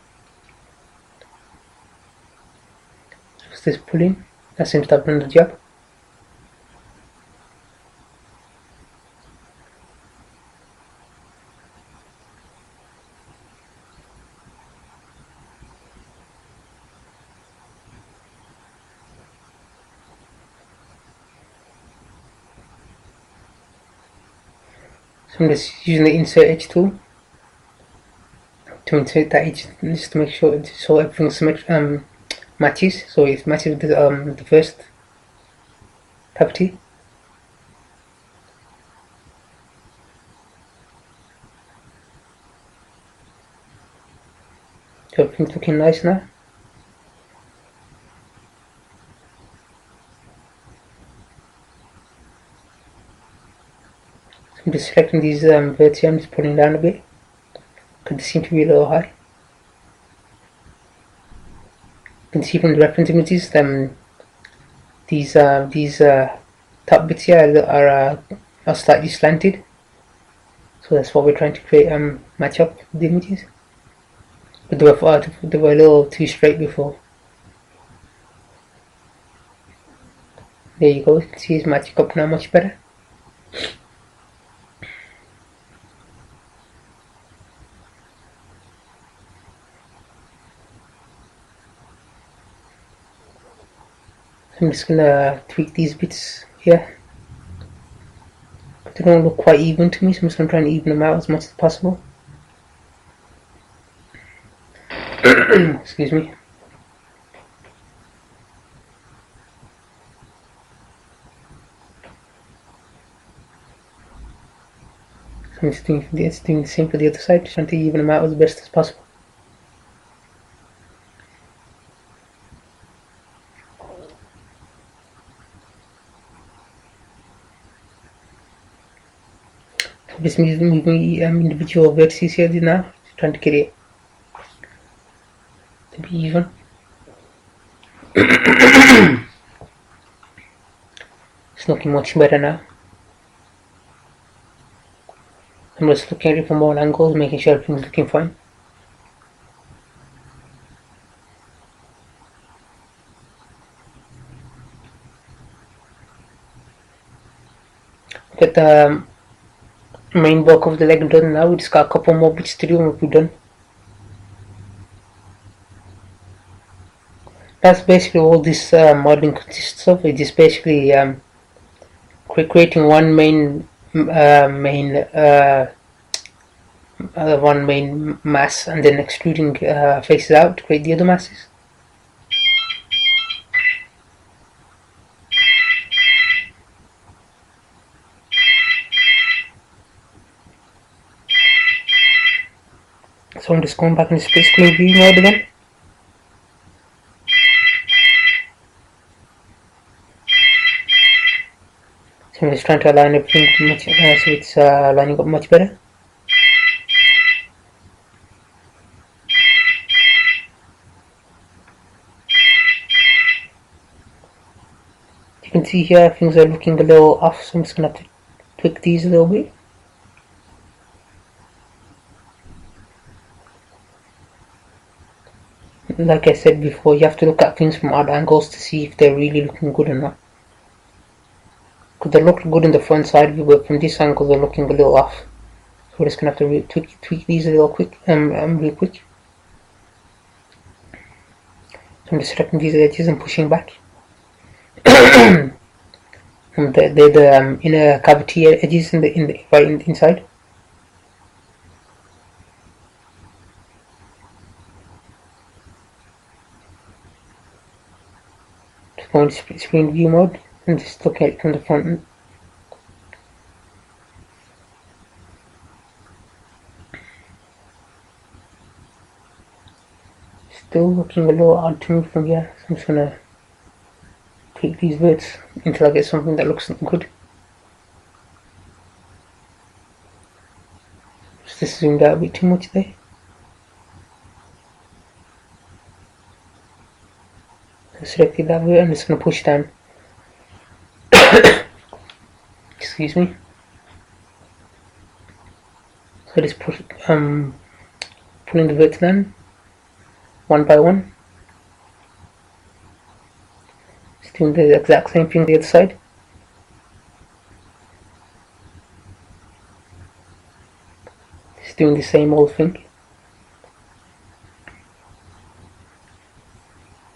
S1: Just this pulling. That seems to have done the job. So I'm just using the insert edge tool to insert that edge just to make sure so everything matches. So it matches with the first cavity. So everything's looking nice now. I'm just selecting these vertices, I'm just pulling down a bit because they seem to be a little high. You can see from the reference images these top bits here are slightly slanted, so that's what we're trying to create match up with the images. But they were a little too straight before. There you go, you can see it's matching up now much better. I'm just gonna tweak these bits here. They don't look quite even to me, so I'm just gonna try and even them out as much as possible. Excuse me. So I'm just doing the same for the other side, just trying to even them out as best as possible. Just moving individual vertices here now, trying to get it to be even. It's looking much better now. I'm just looking at it from all angles, making sure everything's looking fine. Get the main bulk of the leg done now. We just got a couple more bits to do and we'll be done. That's basically all this modeling consists of. It is basically creating one main mass and then extruding faces out to create the other masses. So I'm just going back into split screen view mode again. So I'm just trying to align everything much, so it's lining up much better. You can see here things are looking a little off, so I'm just going to have to tweak these a little bit. Like I said before, you have to look at things from odd angles to see if they're really looking good or not. Because they look good in the front side view, but from this angle they're looking a little off. So we're just gonna have to tweak these a little quick, real quick. I'm just selecting these edges and pushing back. They're the inner cavity edges inside. Just going to screen view mode and just look at it from the front. Still looking a little odd to me from here, so I'm just gonna take these bits until I get something that looks good. Just zoomed out a bit too much there. I selected that bit. I'm just gonna push down. Excuse me. So just push, pulling the bits down one by one. Just doing the exact same thing on the other side. Just doing the same old thing.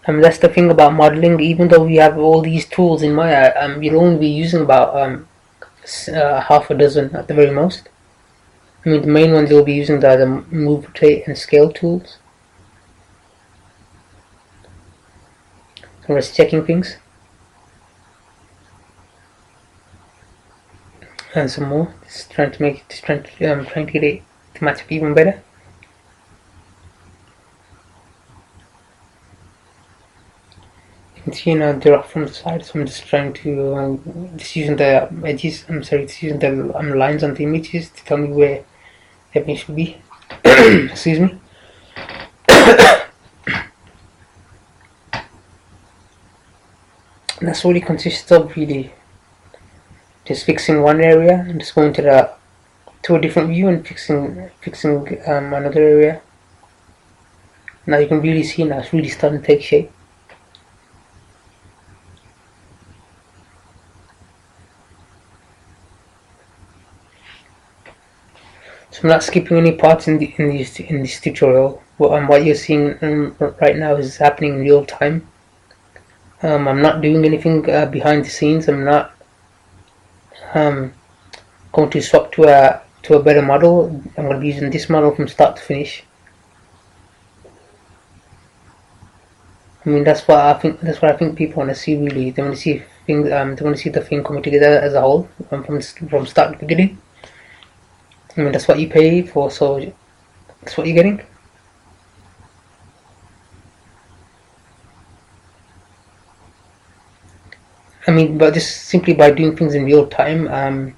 S1: That's the thing about modeling. Even though we have all these tools in Maya, you'll only be using about half a dozen at the very most. I mean, the main ones you'll be using are the move, rotate, and scale tools. So I'm just checking things. And some more. Just trying to get it to match up even better. You can see now they're off from the side, so I'm just trying to just using the edges. Just using the lines on the images to tell me where everything should be. Excuse me. And that's what it consists of, really. Just fixing one area and just going to a different view and fixing another area. Now you can really see now it's really starting to take shape. So I'm not skipping any parts in this tutorial. What you're seeing right now is happening in real time. I'm not doing anything behind the scenes. I'm not going to swap to a better model. I'm going to be using this model from start to finish. I mean, that's what I think people want to see. Really, they want to see things. They want to see the thing coming together as a whole from start to beginning. I mean, that's what you pay for, so that's what you're getting. I mean, but just simply by doing things in real time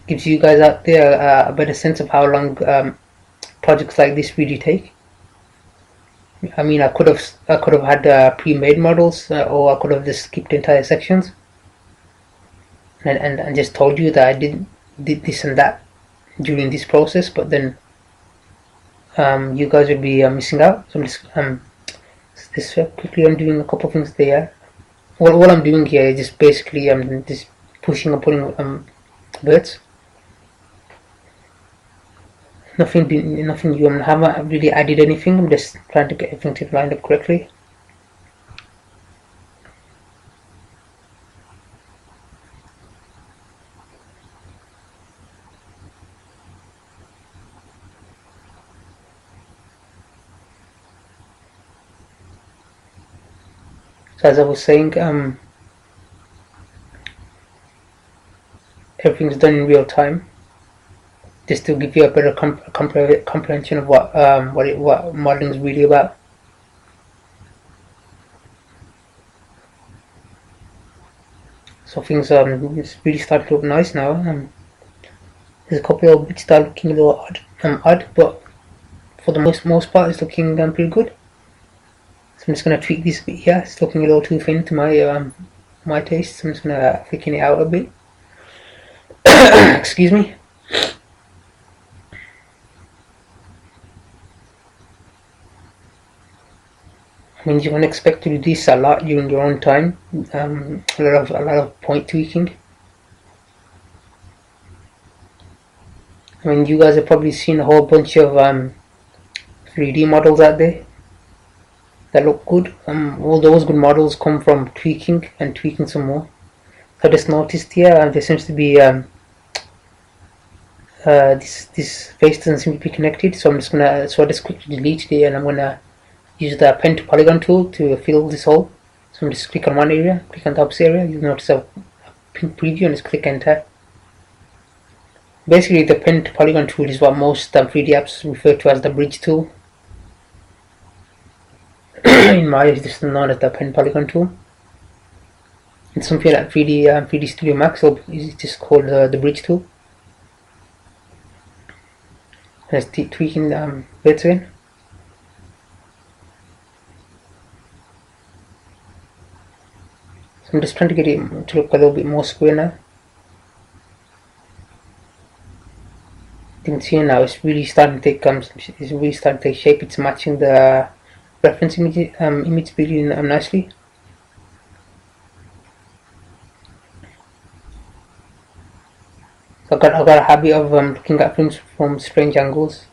S1: gives you guys out there a better sense of how long projects like this really take. I mean, I could have had pre-made models, or I could have just skipped entire sections and just told you that I did this and that during this process, but then you guys would be missing out. So I'm just quickly undoing a couple of things there. What I'm doing here is just basically I'm just pushing and pulling bits. Nothing new. I haven't really added anything. I'm just trying to get everything lined up correctly. So as I was saying, everything's done in real time, just to give you a better comprehension of what modeling is really about. So things it's really starting to look nice now. There's a couple of bits that are looking a little odd, but for the most part, it's looking pretty good. So I'm just gonna tweak this bit here. It's looking a little too thin to my taste. So I'm just gonna thicken it out a bit. Excuse me. I mean, you can expect to do this a lot during your own time. A lot of point tweaking. I mean, you guys have probably seen a whole bunch of 3D models out there. that look good. All those good models come from tweaking and tweaking some more. So I just noticed here there seems to be this face doesn't seem to be connected, so I just quickly deleted it, and I'm gonna use the pen to polygon tool to fill this hole. So I'm just click on one area, click on the opposite area. You'll notice a pink preview, and just click enter. Basically, the pen to polygon tool is what most 3D apps refer to as the bridge tool. In my eyes, this is known as the pen polygon tool. In something like 3D Studio Max, it's just called the bridge tool. Let's tweaking bits in. So I'm just trying to get it to look a little bit more square now. You can see now it's really starting to take shape. It's matching the reference image really nicely. So I've got a habit of looking at things from strange angles.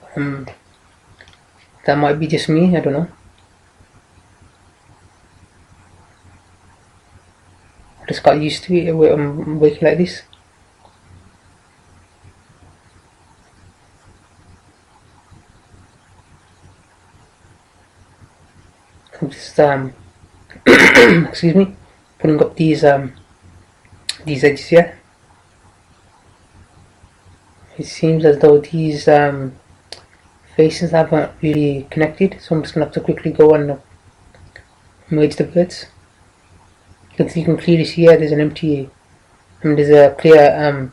S1: That might be just me, I don't know. I just got used to it working like this. I'm just excuse me, putting up these edges here. It seems as though these faces haven't really connected, so I'm just gonna have to quickly go and merge the bits. You can clearly see here there's an empty, there's a clear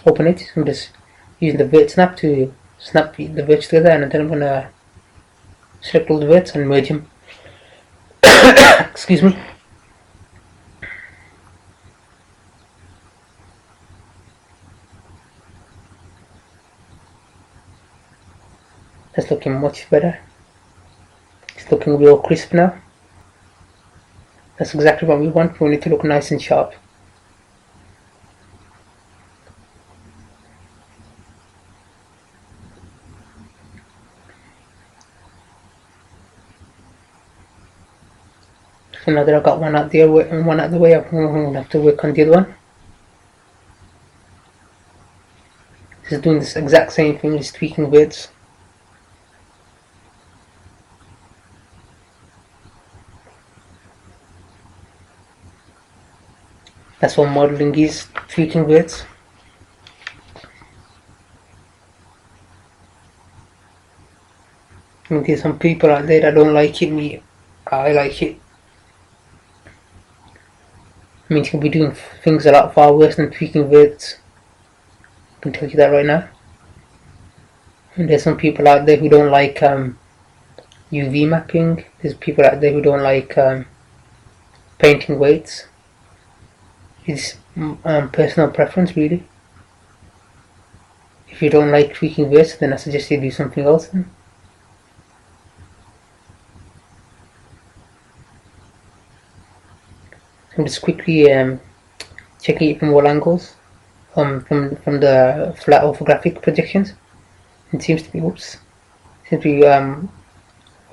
S1: open edge. So I'm just using the vert snap to snap the verts together, and then I'm gonna select all the verts and merge them. Excuse me. That's looking much better. It's looking real crisp now. That's exactly what we want. We need to look nice and sharp. So now that I've got one out there and one out the way, I'm going to have to work on the other one. Just doing this exact same thing, just tweaking widths. That's what modeling is, tweaking widths. I mean, there's some people out there that don't like it. I like it. I mean, you can be doing things a lot far worse than tweaking widths. I can tell you that right now. And there's some people out there who don't like UV mapping. There's people out there who don't like painting weights. It's personal preference, really. If you don't like tweaking widths, then I suggest you do something else then. I'm just quickly checking it from all angles, from the flat orthographic projections. It seems to be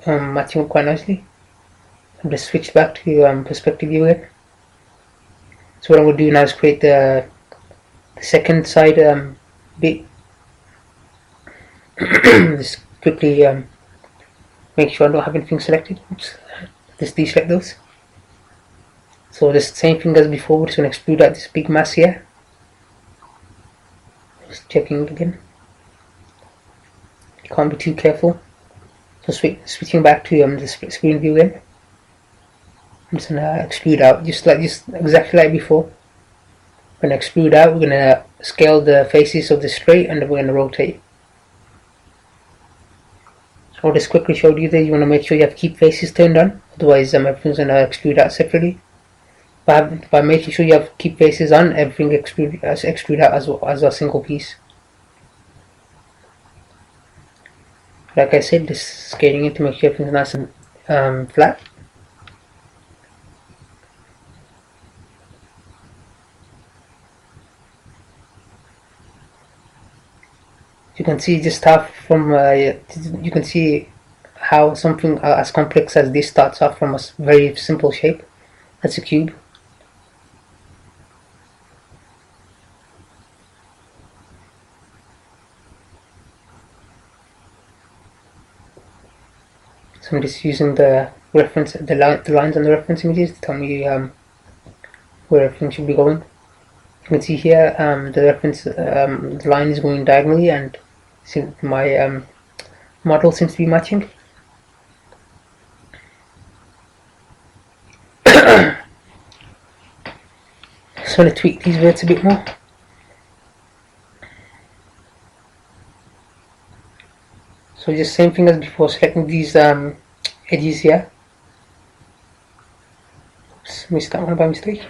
S1: matching up quite nicely. I've just switched back to perspective view again. So what I'm going to do now is create the second side bit. Just quickly make sure I don't have anything selected. Oops. Just deselect those. So the same thing as before, we're just going to extrude out this big mass here. Just checking again. You can't be too careful. So switching back to the split screen view again. I'm just going to extrude out, just exactly like before. We're going to extrude out, we're going to scale the faces of the straight, and then we're going to rotate. So I'll just quickly show you there. You want to make sure you have keep faces turned on, otherwise everything's going to extrude out separately. By making sure you have keep faces on, everything extrude out as a single piece. Like I said, just scaling it to make sure everything's nice and flat. You can see just half from you can see how something as complex as this starts off from a very simple shape. That's a cube. So I'm just using the reference, the lines on the reference images to tell me where everything should be going. You can see here the reference the line is going diagonally, and my model seems to be matching. Just want to tweak these words a bit more. So just same thing as before, selecting these edges here. Oops, missed that one by mistake.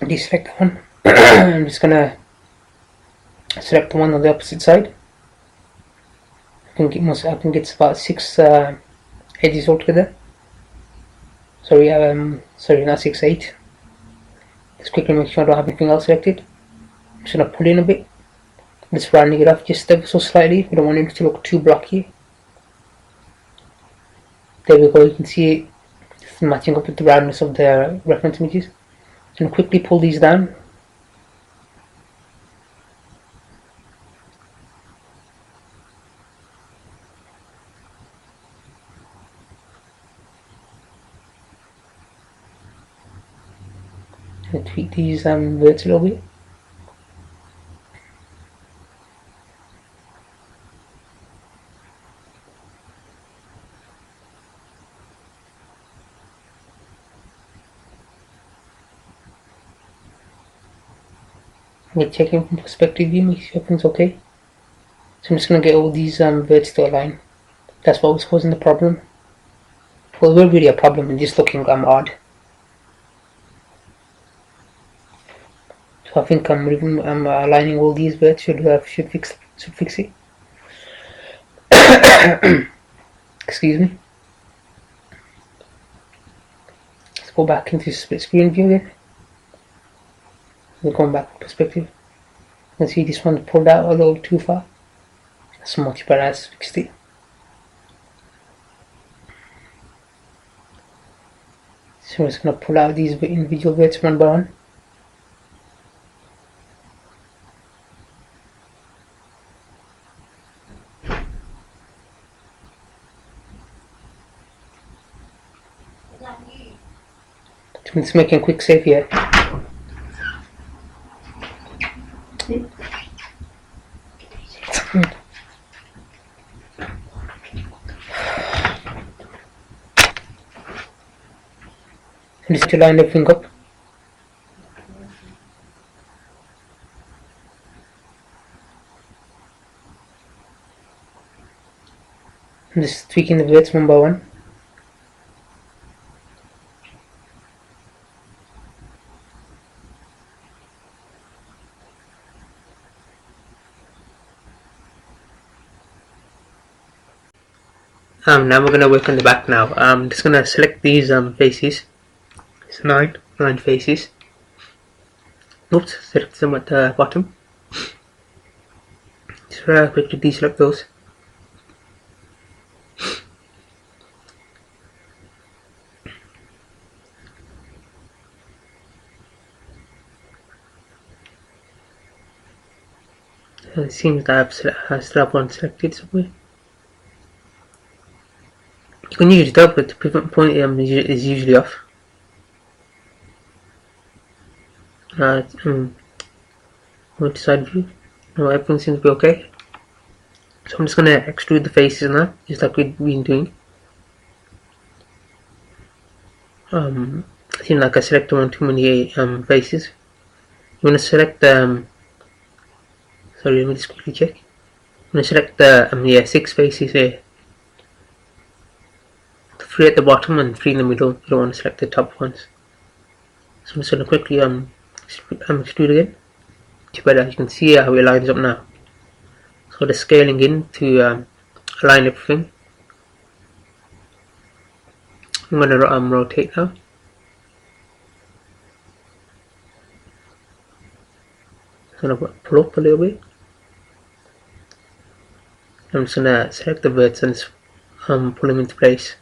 S1: Deselect that one. I'm just gonna select the one on the opposite side. I think it's about 6 edges altogether. Sorry, not 6, 8. Just quickly make sure I don't have anything else selected. I'm just gonna pull in a bit. Just rounding it off just ever so slightly. We don't want it to look too blocky. There we go. You can see it matching up with the roundness of the reference images. And quickly pull these down. And tweak these words a little bit. We're checking from perspective view, make sure everything's okay. So I'm just going to get all these words to align. That's what was causing the problem. Well, it was really a problem, and just looking odd. So I think I'm aligning all these words should fix it. Excuse me. Let's go back into split screen view again. We're going back to perspective. You can see this one's pulled out a little too far. That's much better. That's fixed it. So I'm just going to pull out these individual words one by one. So I'm just making a quick save here. And just to line everything up. I'm just tweaking the words one by one. Now we're going to work on the back now. I'm just going to select these faces. It's 9 faces. Oops, select them at the bottom. Just quickly deselect those. It seems that I still have one selected somewhere. You can use it up, but the pivot point is usually off. Go to side view. No, everything seems to be okay. So I'm just going to extrude the faces now, just like we've been doing. It seems like I selected one too many faces. You want to select sorry, let me just quickly check. I'm going to select the 6 faces here. 3 at the bottom and 3 in the middle. You don't want to select the top ones. So I'm just going to quickly extrude again. Much better. You can see how it lines up now. So the scaling in to align everything. I'm going to rotate now. I'm going to pull up a little bit. I'm just going to select the words and pull them into place.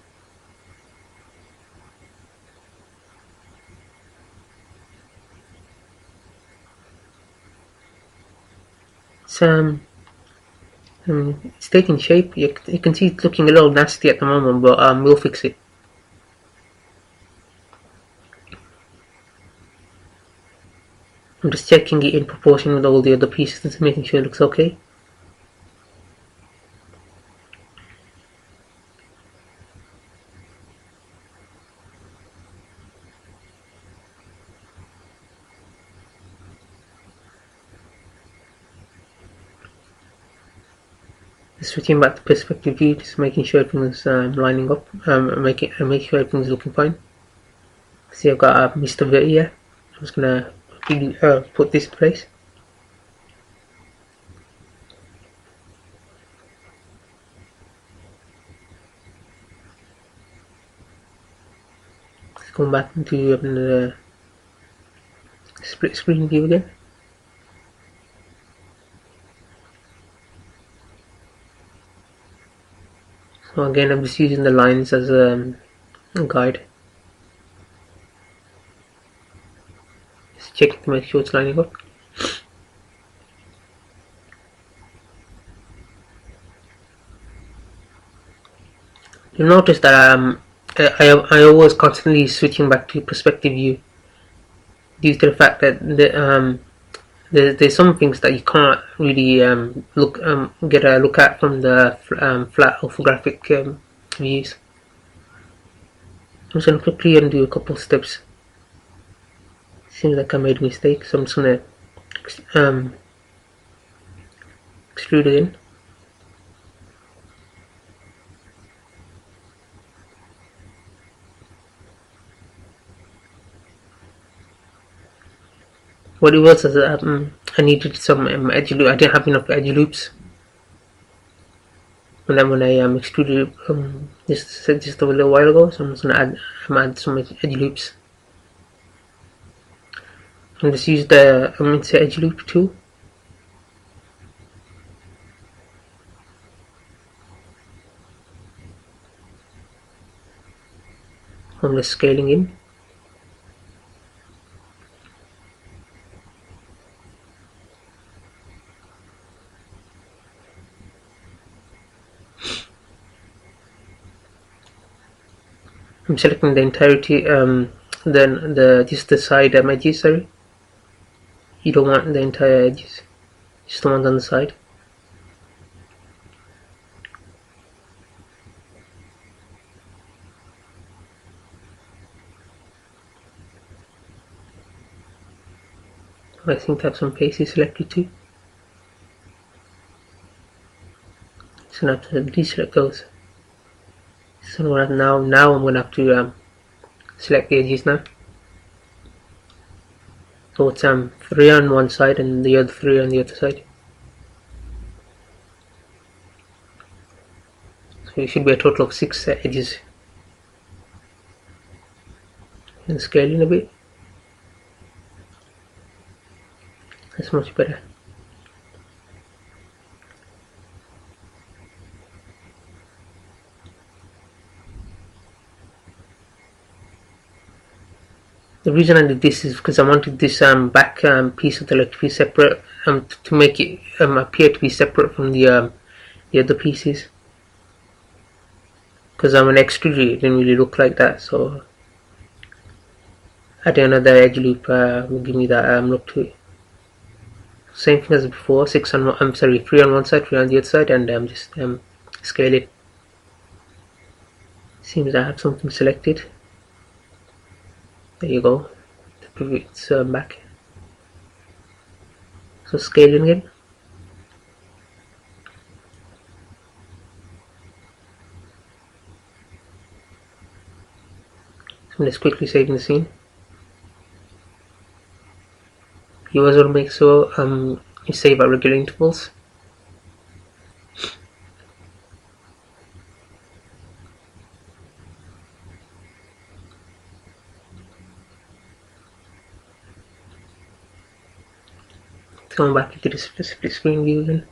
S1: It's it's taking shape. You can see it's looking a little nasty at the moment, but we'll fix it. I'm just checking it in proportion with all the other pieces and making sure it looks okay. Switching back to perspective view, just making sure everything's lining up, making sure everything's looking fine. See, I've got Mr. Vert here. I'm just gonna put this in place. Let's go back into the split screen view again. So again, I'm just using the lines as a guide. Just checking to make sure it's lining up. You'll notice that I always constantly switching back to perspective view due to the fact that there's some things that you can't really get a look at from the flat orthographic views. I'm just going to quickly undo a couple of steps. Seems like I made a mistake, so I'm just going to extrude it in. What it was is I needed some edge loop. I didn't have enough edge loops. And then when I extruded just a little while ago, so I'm just gonna add some edge loops. And just use the insert edge loop tool. I'm just scaling in. I'm selecting the entirety, then just the side edges. Sorry, you don't want the entire edges, just the ones on the side. I think I have some faces selected too. So now I have to deselect those. So now I'm going to have to select the edges now. So it's 3 on one side and the other 3 on the other side. So it should be a total of 6 edges. And scale in a bit. That's much better. The reason I did this is because I wanted this back piece of the leg to be separate, to make it appear to be separate from the other pieces. Because I'm an extruder, it didn't really look like that, so adding another edge loop will give me that look to it. Same thing as before, 3 on one side, 3 on the other side, and just scale it. Seems I have something selected. There you go. To prove it's back. So scaling again. So I'm just quickly saving the scene. You always want to make sure you save at regular intervals. Going back into the split screen view again.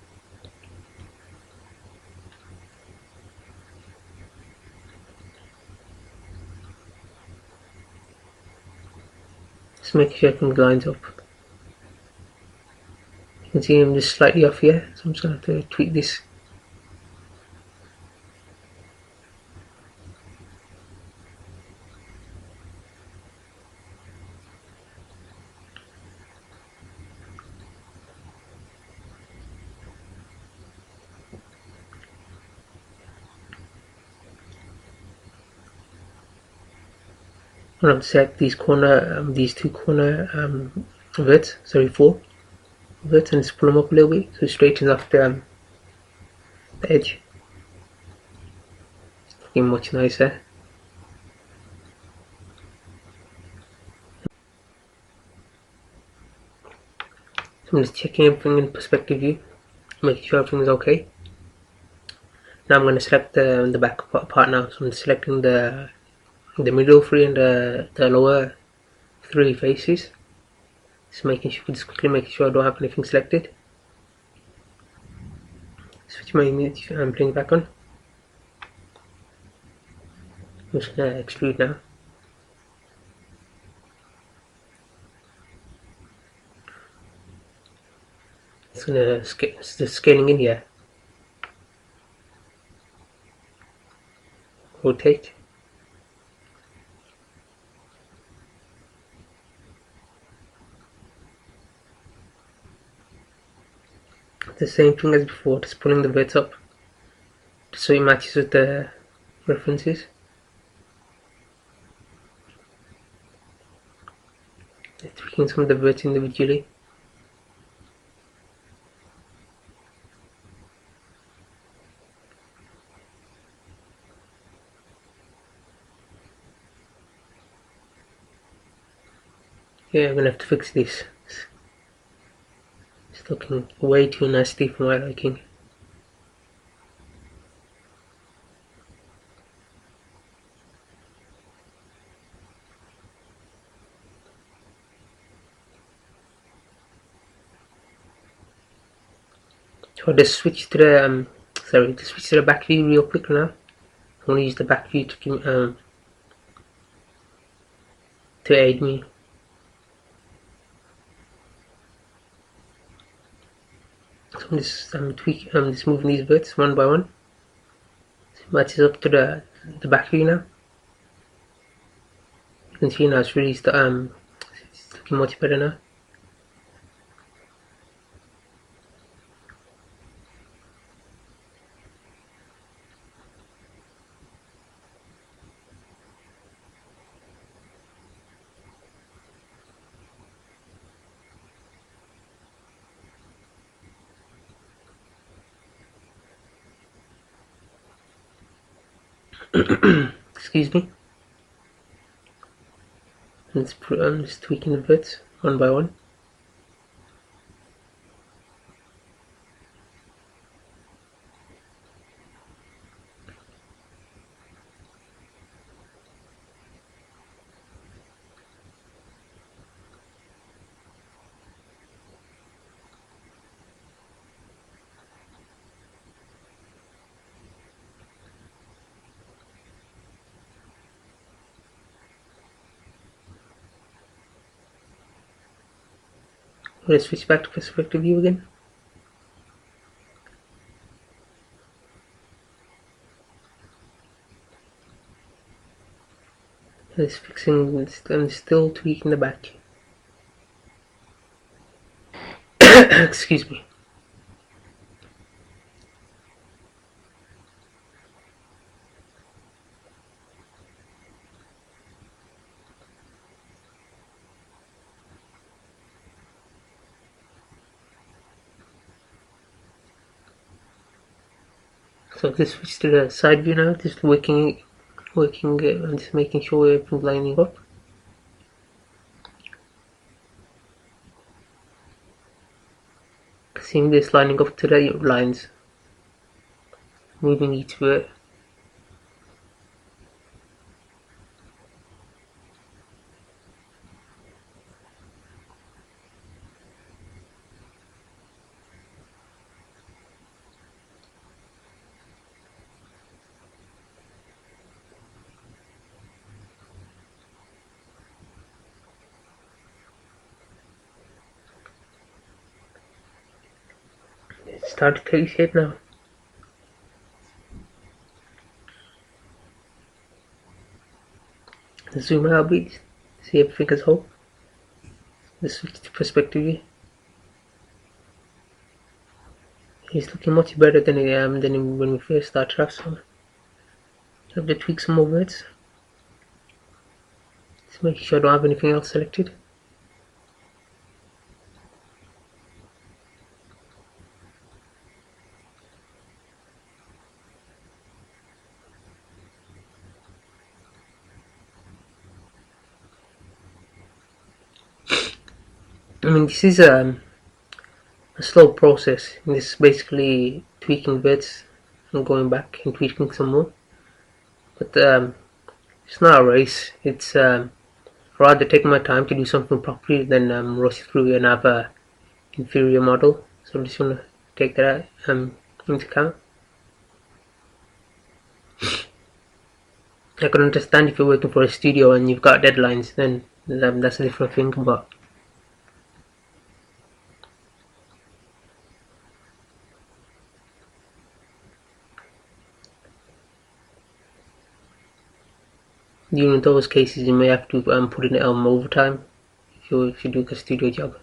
S1: Just making sure everything lines up. You can see I'm just slightly off here, so I'm just going to have to tweak this. I'm going to select these two corner verts, sorry, 4 verts, and just pull them up a little bit so it straightens off the edge. It's looking much nicer. So I'm just checking everything in perspective view, making sure everything is okay. Now I'm going to select the back part now. So I'm selecting the middle 3 and the lower 3 faces. Just quickly making sure I don't have anything selected. Switch my image and bring it back on. I'm just going to extrude now. It's going to it's just scaling in here. Rotate. The same thing as before, just pulling the bits up just so it matches with the references. Tweaking some of the bits individually. Yeah, I'm gonna have to fix this. It's looking way too nasty for my liking. So I'll just switch to the switch to the back view real quick now. I want to use the back view to aid me. So I'm just moving these bits one by one. So it matches up to the back view now. You can see now it's really it's looking much better now. Excuse me. I'm just tweaking the bits one by one. Let's switch back to perspective view again. I'm still tweaking the back. Excuse me. So let's switch to the side view now, just working I'm just making sure everything's lining up. Seeing this lining up to the lines, moving each way. starting to take shape now. Zoom out a bit, see everything as a whole. Let's switch to perspective view. He's looking much better than when we first started off, so I have to tweak some more words. Just making sure I don't have anything else selected. I mean, this is a slow process. This is basically tweaking bits and going back and tweaking some more. But it's not a race. It's rather take my time to do something properly than rush through and have a inferior model. So I'm just gonna take that into account. I can understand if you're working for a studio and you've got deadlines, then that's a different thing. But during those cases, you may have to put in overtime if you do the studio job.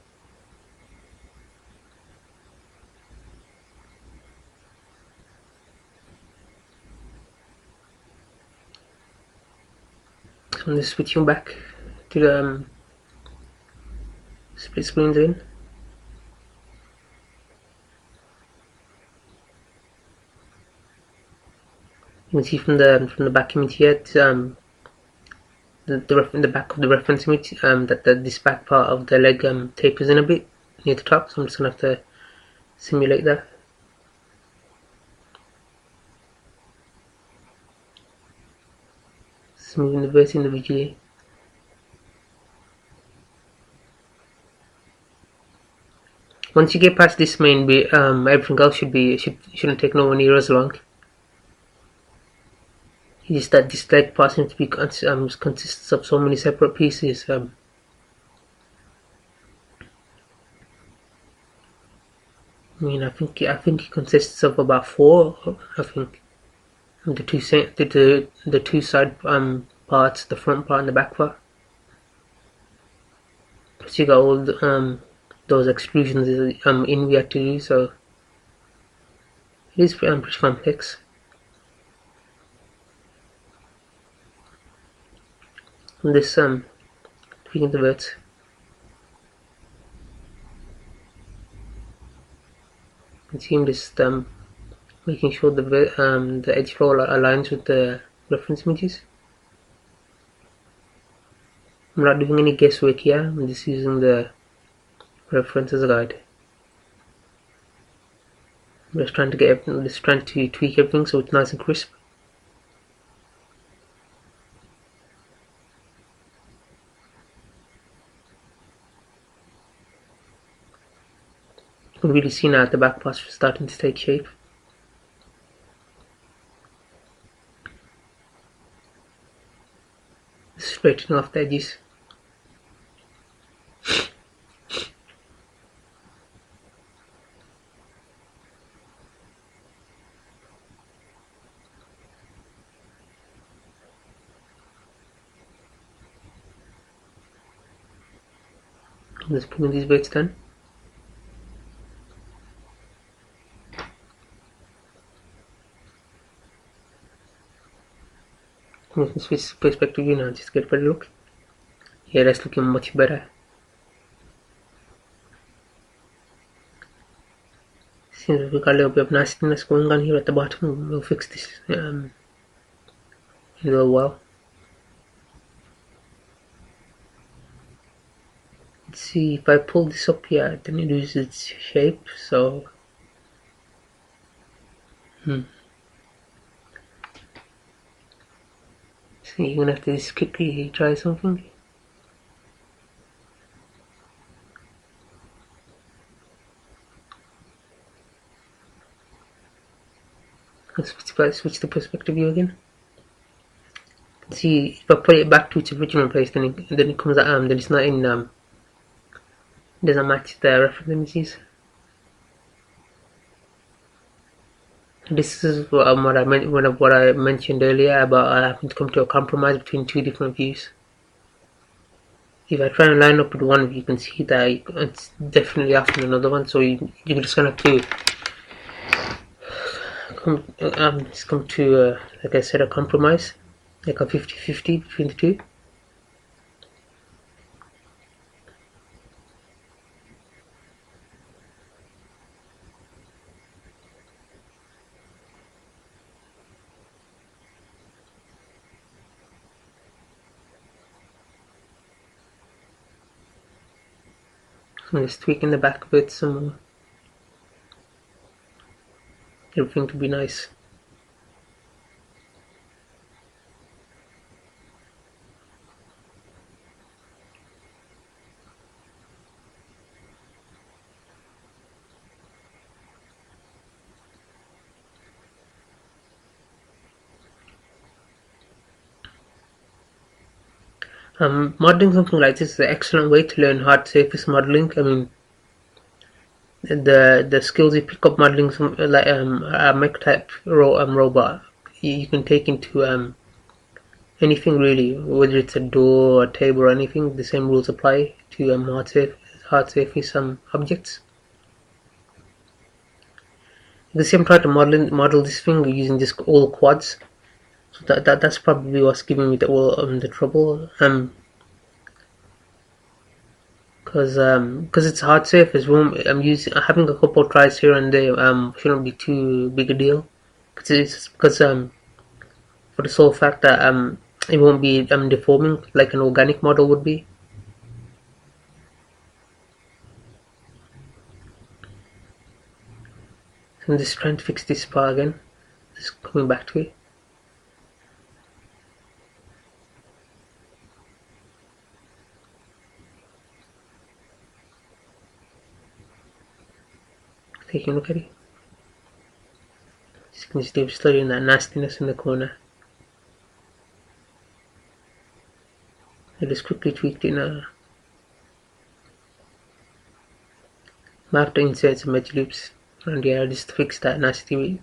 S1: So I'm just switching back to the split screens again. You can see from the back image here, it's, the back of the reference image, that this back part of the leg tapers in a bit near the top. So I'm just gonna have to simulate that. Just moving the verse individually. Once you get past this main bit, everything else shouldn't take nowhere near as long. It's just that this leg part seems to be consists of so many separate pieces. I mean, I think it consists of about 4. I think the two side parts, the front part and the back part. Plus you got all those extrusions in we had to do, so it is pretty complex. And this tweaking the verts. You can see I'm just making sure the edge flow aligns with the reference images. I'm not doing any guesswork here. I'm just using the reference as a guide. I'm just trying to tweak everything so it's nice and crisp. You can really see now the back parts are starting to take shape. Straightening off the edges. Let's put in these bits done. I'm going to switch perspective view now, just get a better look. Yeah, that's looking much better. Seems like we got a little bit of nastiness going on here at the bottom. We'll fix this in a little while. Let's see, if I pull this up here, then it loses its shape, so so you're gonna have to just quickly try something. Let's switch the perspective view again. See, if I put it back to its original place, then it comes out, then it's not in doesn't match the reference images. This is what I meant when what I mentioned earlier about having to come to a compromise between two different views. If I try and line up with one, you can see that it's definitely after another one. So you're just gonna have to come to like I said, a compromise, like a 50-50 between the two. I'm just tweaking the back of it some more. Everything to be nice. Modeling something like this is an excellent way to learn hard surface modeling. I mean, the skills you pick up modeling some like a mech type robot, you can take into anything really, whether it's a door, a table, or anything. The same rules apply to hard surface objects. The same try to model this thing using this all quads. So that's probably what's giving me the trouble. Because it's hard surface. Having a couple of tries here and there shouldn't be too big a deal. Because for the sole fact that it won't be deforming like an organic model would be. So I'm just trying to fix this part again. Just coming back to it. Taking a look at it. Just can still studying that nastiness in the corner. I just quickly tweaked it now. I have to insert some edge loops. And yeah, I'll just fix that nasty bit.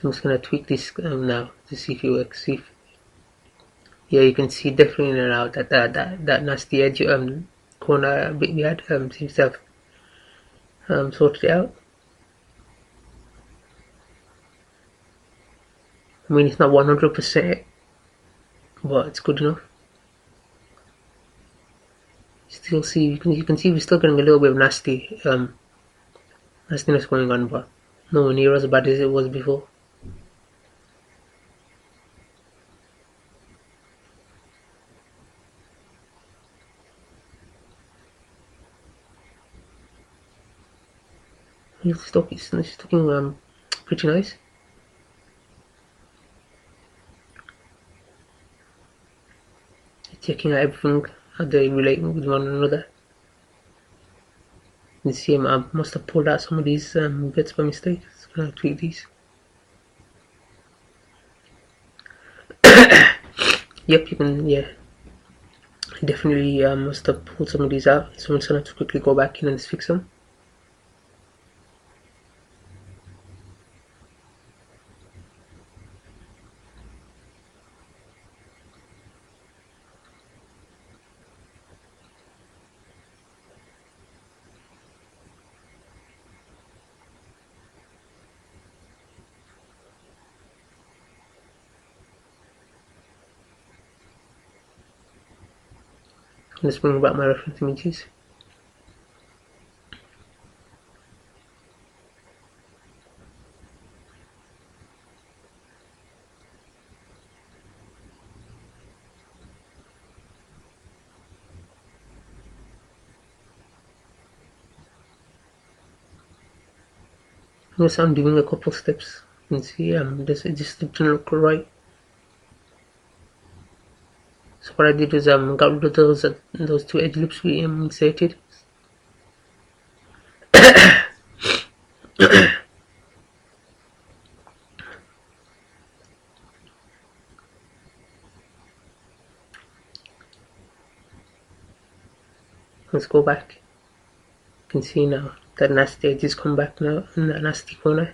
S1: I'm just gonna tweak this now to see if it works. Yeah, you can see definitely now that nasty edge corner bit we had seems to have sorted it out. I mean, it's not 100%, but it's good enough. Still see you can see we're still getting a little bit of nastiness going on, but nowhere near as bad as it was before. It's looking pretty nice. Checking out everything, how they relate with one another. You see, I must have pulled out some of these bits by mistake. So I'm gonna tweak these. Yep, you can, yeah. Definitely must have pulled some of these out. So I'm just gonna have to quickly go back in and just fix them. Let's bring back my reference images. Yes, I'm doing a couple steps. You can see it just didn't look right. So what I did is got rid of those two edge loops we inserted. Let's go back. You can see now that nasty edge has come back now in that nasty corner.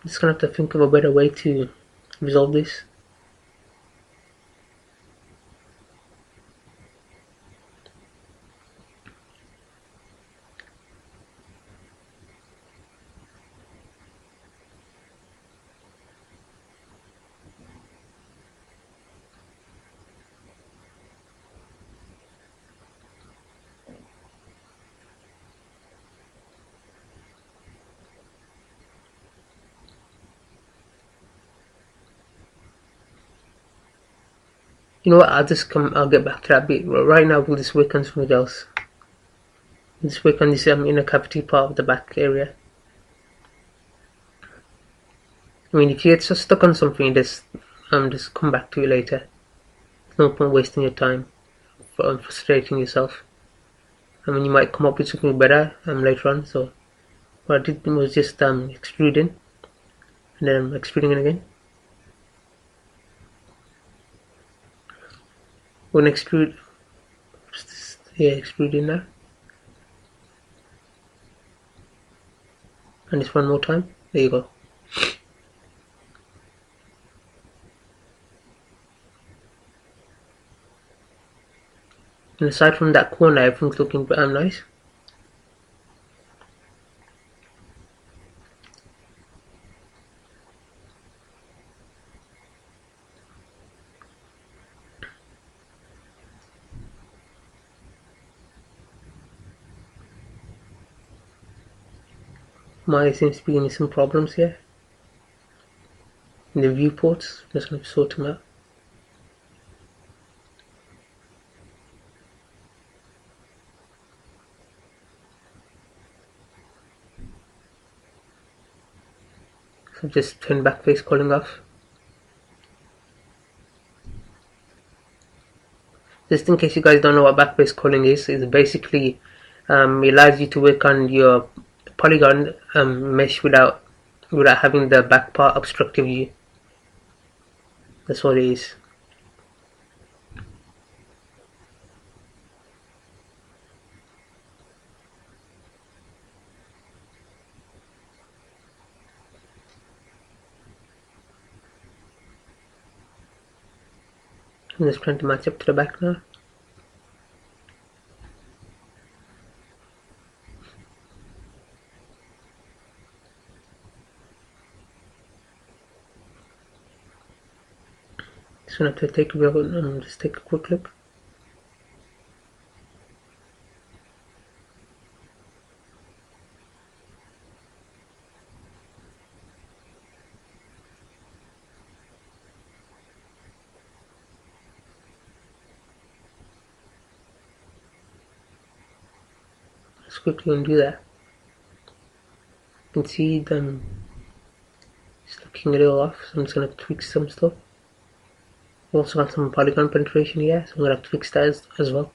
S1: I'm just gonna have to think of a better way to resolve this. You know what, I'll get back to that bit. Right now we'll just work on something else. We'll just work on this inner cavity part of the back area. I mean, if you get stuck on something, just come back to it later. There's no point wasting your time frustrating yourself. I mean, you might come up with something better later on. So what I did was just extruding, and then I'm extruding it again. We're gonna extrude, extruding now, and just one more time. There you go. And aside from that corner, everything's looking nice. Mine seems to be getting some problems here in the viewports. I'm just going to sort them out. So just turn back face calling off. Just in case you guys don't know what backface calling is basically it allows you to work on your polygon mesh without having the back part obstructive you. That's what it is. I'm just trying to match up to the back now. Just gonna have to take just take a quick look. Let's quickly undo that. You can see them just looking a little off, so I'm just gonna tweak some stuff. I've also got some polygon penetration here, so I'm gonna have to fix that as well.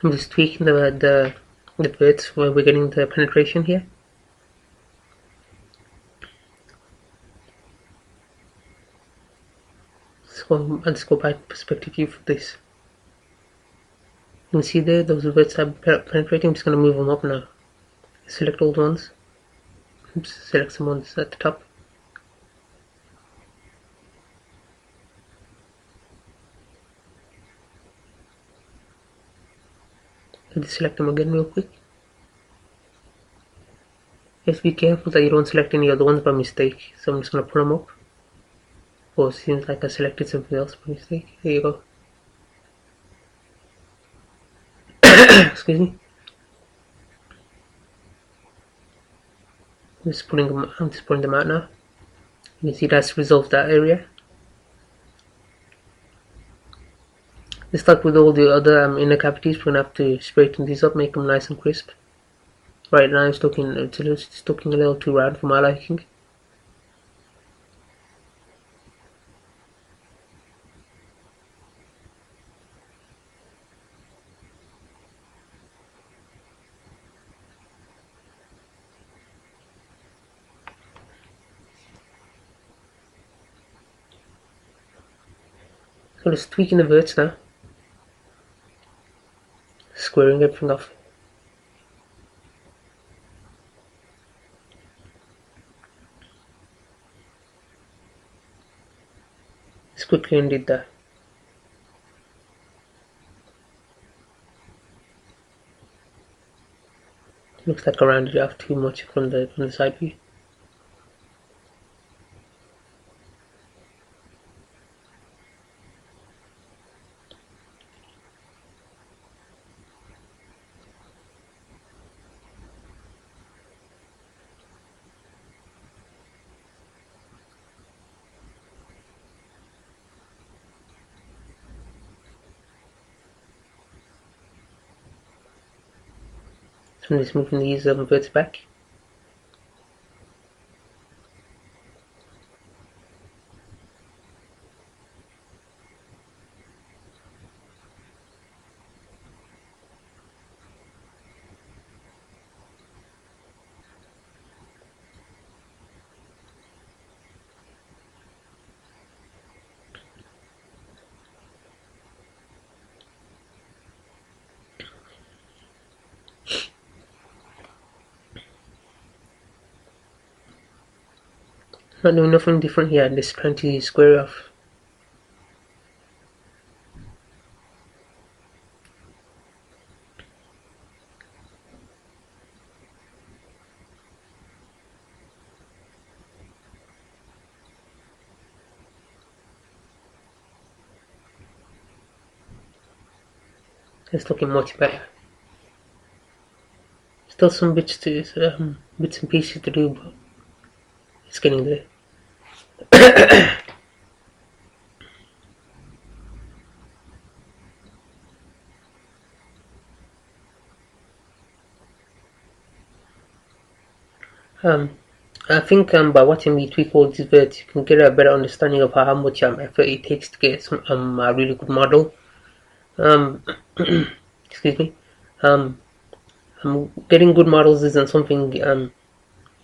S1: I'm just tweaking the bits where we're getting the penetration here. So I'll just go back perspective view for this. You can see there, those bits are penetrating. I'm just going to move them up now. Select all the ones. Select some ones at the top. Just select them again real quick. Just be careful that you don't select any other ones by mistake. So I'm just going to put them up. Oh, it seems like I selected something else by mistake. There you go. Excuse me. I'm just pulling them out now. You can see that's resolved that area. Just like with all the other inner cavities, we're going to have to straighten these up, make them nice and crisp. Right now it's looking a little too round for my liking. So just tweaking the verts now, squaring everything off. Just quickly undid that. Looks like I rounded it off too much from the side view. So I'm just moving these verts back. Not doing nothing different here, I'm just trying to square off. It's looking much better. Still some bits and pieces to do, but it's getting there. I think by watching me tweak all these verts, you can get a better understanding of how much effort it takes to get a really good model. Excuse me. Getting good models isn't something you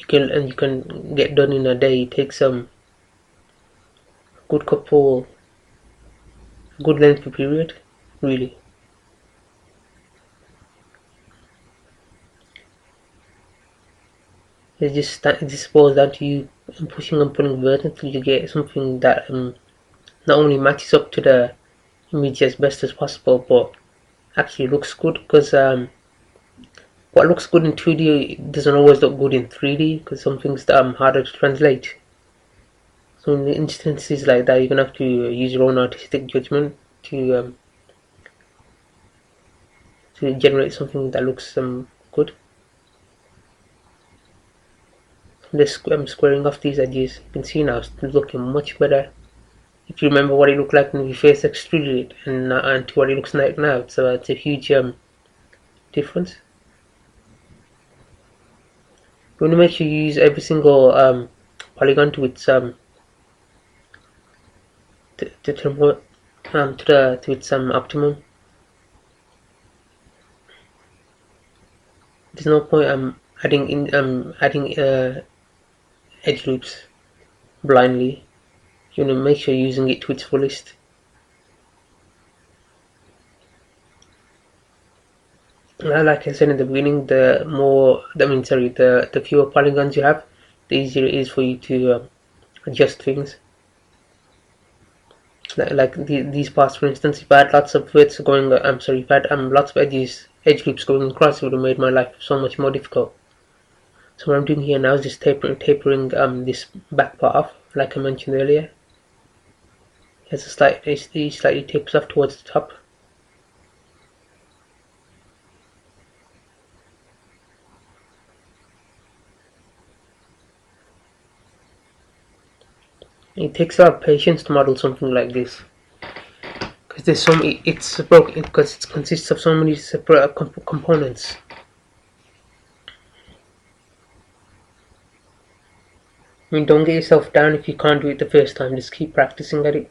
S1: can get done in a day. It takes good good length period, really. It just boils down to you pushing and pulling verts until you get something that not only matches up to the image as best as possible, but actually looks good. Because what looks good in 2D doesn't always look good in 3D, because some things that harder to translate. So in instances like that, you're gonna have to use your own artistic judgment to generate something that looks good. I'm squaring off these edges. You can see now it's looking much better. If you remember what it looked like when we first extruded it and to what it looks like now, it's a huge difference. You want to make sure you use every single polygon to its to its optimum. There's no point adding edge loops blindly. You want to make sure you're using it to its fullest. Like I said in the beginning, the fewer polygons you have, the easier it is for you to adjust things. Like these parts, for instance, if I had lots of widths going, if I had lots of edge groups going across, it would have made my life so much more difficult. So what I'm doing here now is just tapering this back part off, like I mentioned earlier. It slightly tapers off towards the top. It takes a lot of patience to model something like this, because it's broken because it consists of so many separate components. I mean, don't get yourself down if you can't do it the first time. Just keep practicing at it,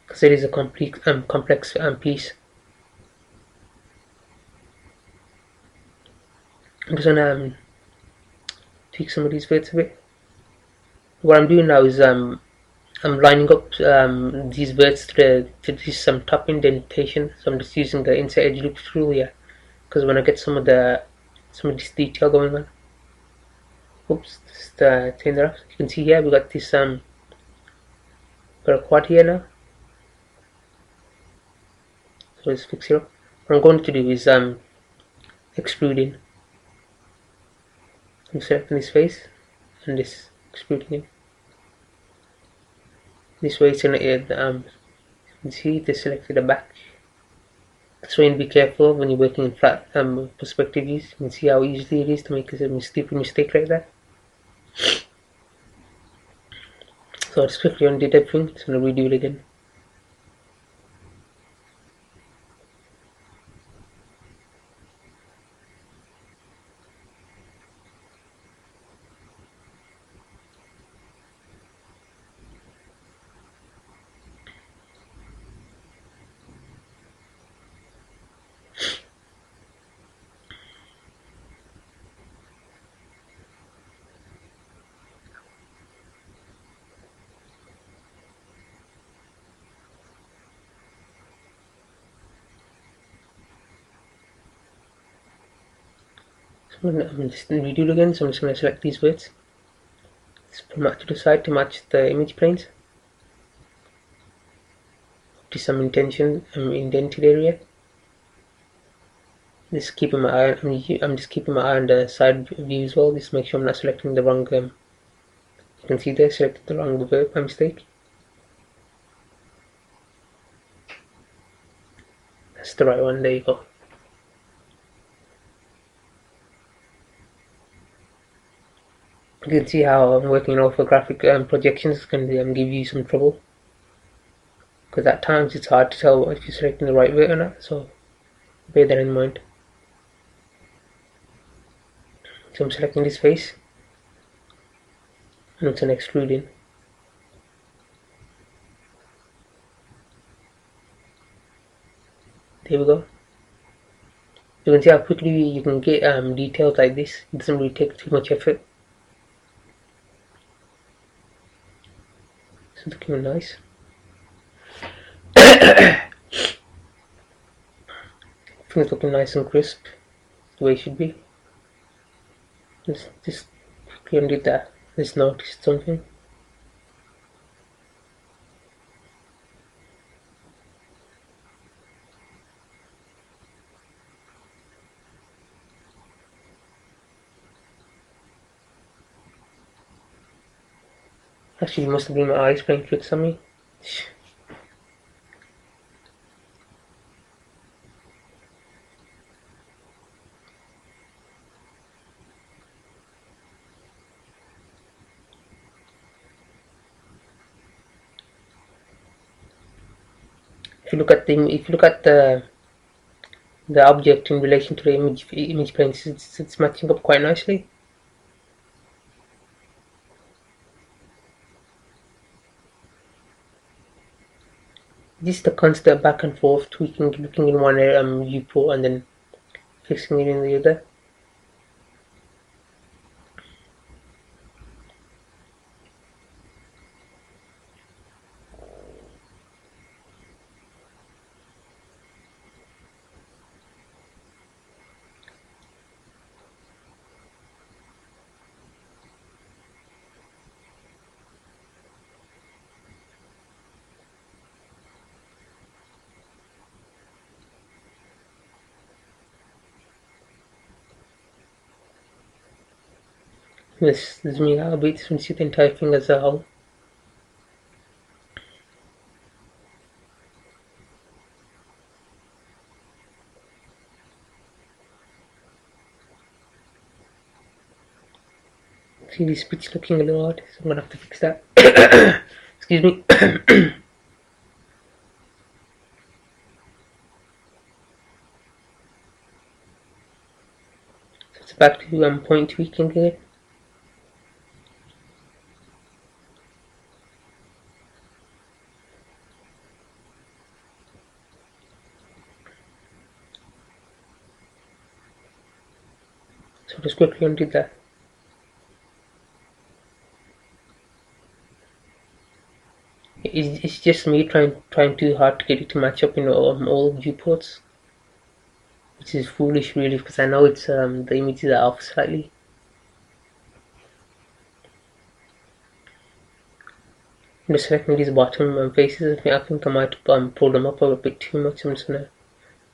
S1: because it is a complex piece. I'm just gonna tweak some of these bits a bit. What I'm doing now is I'm lining up these words to do some top indentation. So I'm just using the insert edge loop tool here, because when I get some of this detail going on. Oops, just turn that off. You can see here we got this got a quad here now. So let's fix it up. What I'm going to do is extruding. I'm selecting this face and this extruding it. This way it's gonna add you can see they selected the back. So you need to be careful when you're working in flat perspective views. You can see how easy it is to make a stupid mistake like that. So I just quickly undid everything, it's gonna redo it again. I'm just going to redo it again, so I'm just going to select these words. Just put them out to the side to match the image planes. To some indented area. Just keeping my eye. I'm just keeping my eye on the side view as well. Just make sure I'm not selecting the wrong. You can see there, selected the wrong verb by mistake. That's the right one. There you go. You can see how I'm working on orthographic projections can give you some trouble, because at times it's hard to tell if you're selecting the right word or not, so bear that in mind. So I'm selecting this face and it's an extruding. There we go. You can see how quickly you can get details like this. It doesn't really take too much effort. It's looking nice. Things looking nice and crisp, the way it should be. Just quickly undo that. Just noticed something. Actually, it must have been my eyes playing tricks on me. If you look at the object in relation to the image plane, it's matching up quite nicely. Just the constant back and forth, tweaking, looking in one viewport and then fixing it in the other. Let's zoom out a bit so you can see the entire thing as a whole. See this pitch looking a little odd, so I'm gonna have to fix that. Excuse me. So it's back to point tweaking again. So just quickly undo that. It's just me trying too hard to get it to match up in all viewports, which is foolish really, because I know it's the images are off slightly. I'm just selecting these bottom faces. I think I might pull them up a bit too much. I'm just gonna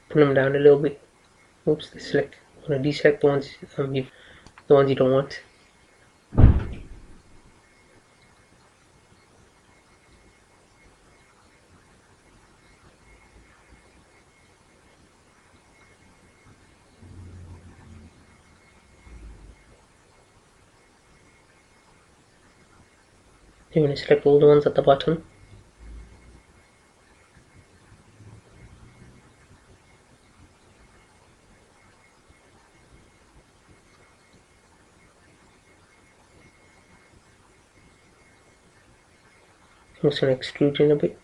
S1: pull them down a little bit. Oops, select. I'm gonna deselect the ones you don't want. You're gonna select all the ones at the bottom. I'm just gonna extrude in a bit.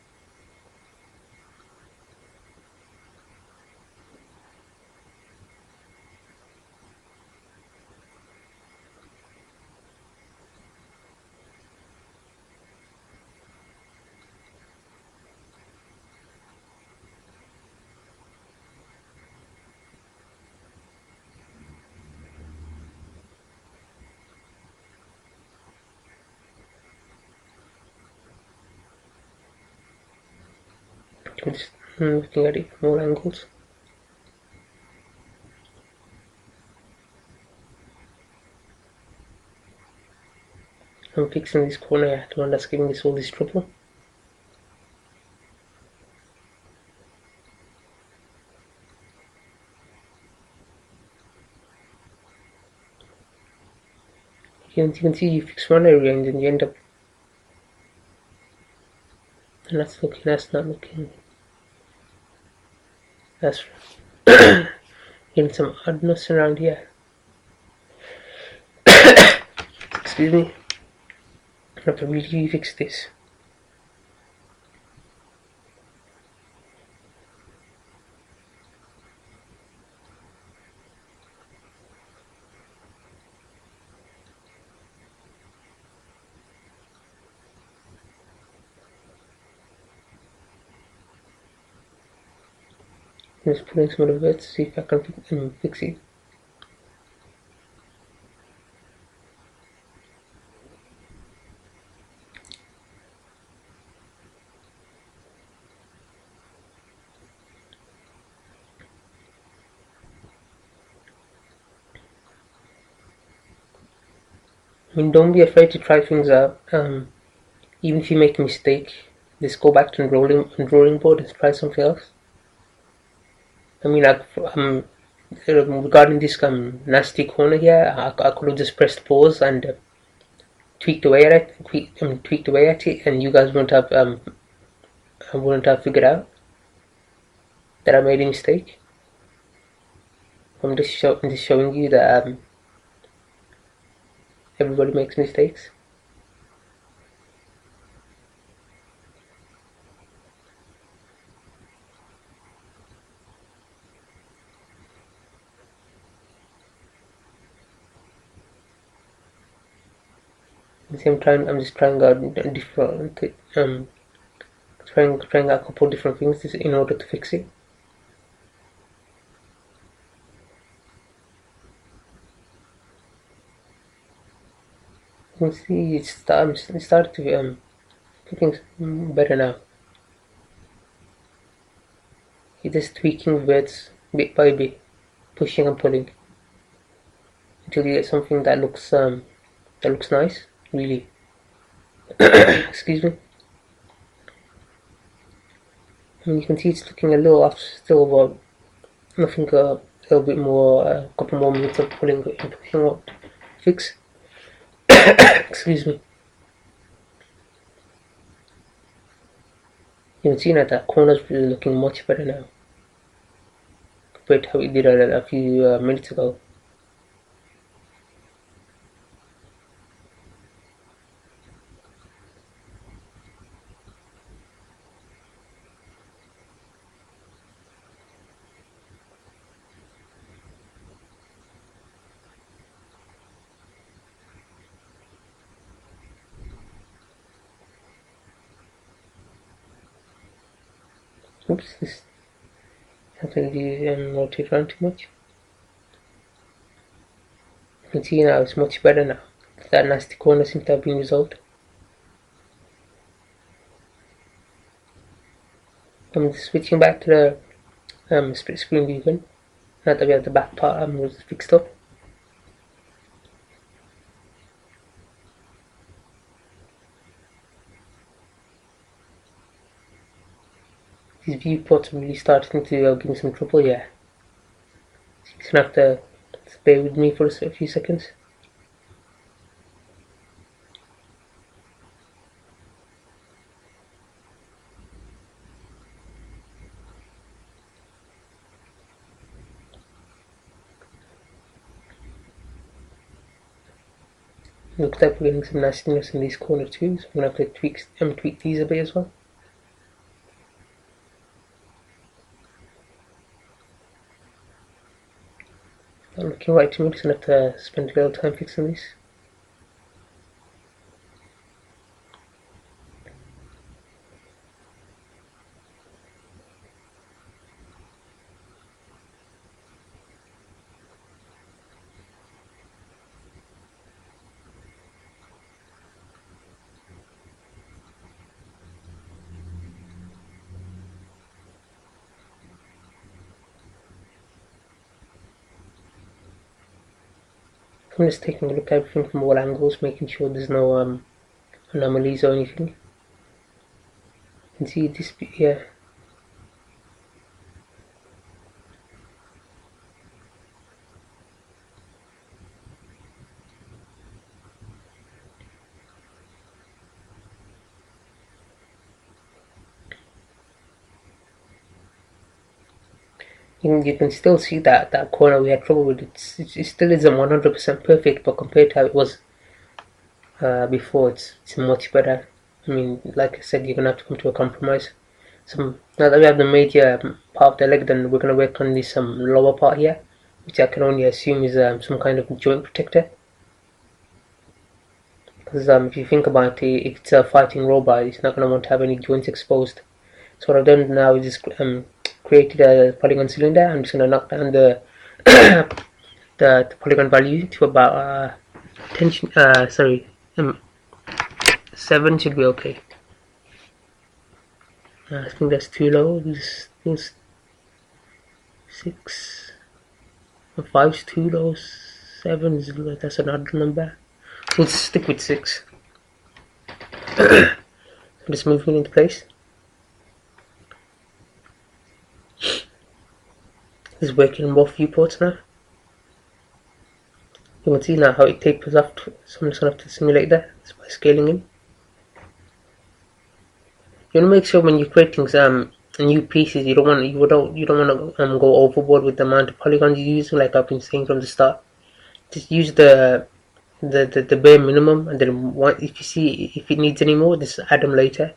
S1: I'm just looking at it from all angles. I'm fixing this corner, the one that's giving us all this trouble. You can see you fix one area and then you end up, and that's not looking, that's getting some oddness around here. Excuse me. I have to really fix this. I'm just pulling some of the words to see if I can fix it. I mean, don't be afraid to try things out. Even if you make a mistake, just go back to the drawing board and try something else. I mean, regarding this nasty corner here, I could have just pressed pause and tweaked away at it, and you guys wouldn't have figured out that I made a mistake. I'm just showing you that everybody makes mistakes. I'm just trying out different trying out a couple different things in order to fix it. You can see it started to looking better now. You're just tweaking words bit by bit, pushing and pulling until you get something that looks nice. Really, excuse me. And you can see it's looking a little off still, but nothing. A little bit more, a couple more minutes of pulling and pushing out fix. Excuse me. You can see that that corner's really looking much better now compared to how it did a few minutes ago. Oops, this something rotate around too much. You can see now it's much better now. That nasty corner seems to have been resolved. I'm switching back to the split screen view again. Now that we have the back part fixed up. These viewports are really starting to give me some trouble here. So you're gonna have to bear with me for a few seconds. Looks like we're getting some nastiness in these corners too, so I'm gonna have to tweak these a bit as well. Not looking right to me, just gonna have to spend a little time fixing these. I'm just taking a look at everything from all angles, making sure there's no anomalies or anything. You can see this bit here. You can still see that corner we had trouble with. It still isn't 100% perfect, but compared to how it was before, it's much better. I mean, like I said, you're gonna have to come to a compromise. So now that we have the major part of the leg, then we're gonna work on this lower part here, which I can only assume is some kind of joint protector. Because if you think about it, if it's a fighting robot, it's not gonna want to have any joints exposed. So what I've done now is just created a polygon cylinder. I'm just gonna knock down the the polygon value to about 7 should be okay. I think that's too low. This 6 5 is too low. 7 is that's an odd number. We'll stick with 6. Just move it into place. It's working on both viewports now. You can see now how it tapers off, so I'm just gonna have to simulate that by scaling in. You want to make sure when you're creating some new pieces, you don't want to go overboard with the amount of polygons you use. Like I've been saying from the start, just use the bare minimum, and then if you see if it needs any more, just add them later.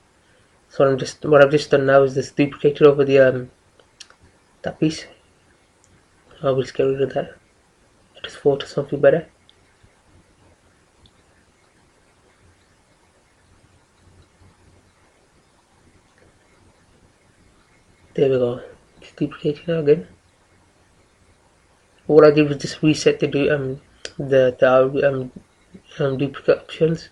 S1: So what I've just done now is just duplicated over the that piece. I will just get rid of that. I just thought of something better. There we go. Just duplicate it now again. What I did was just reset the duplicate options.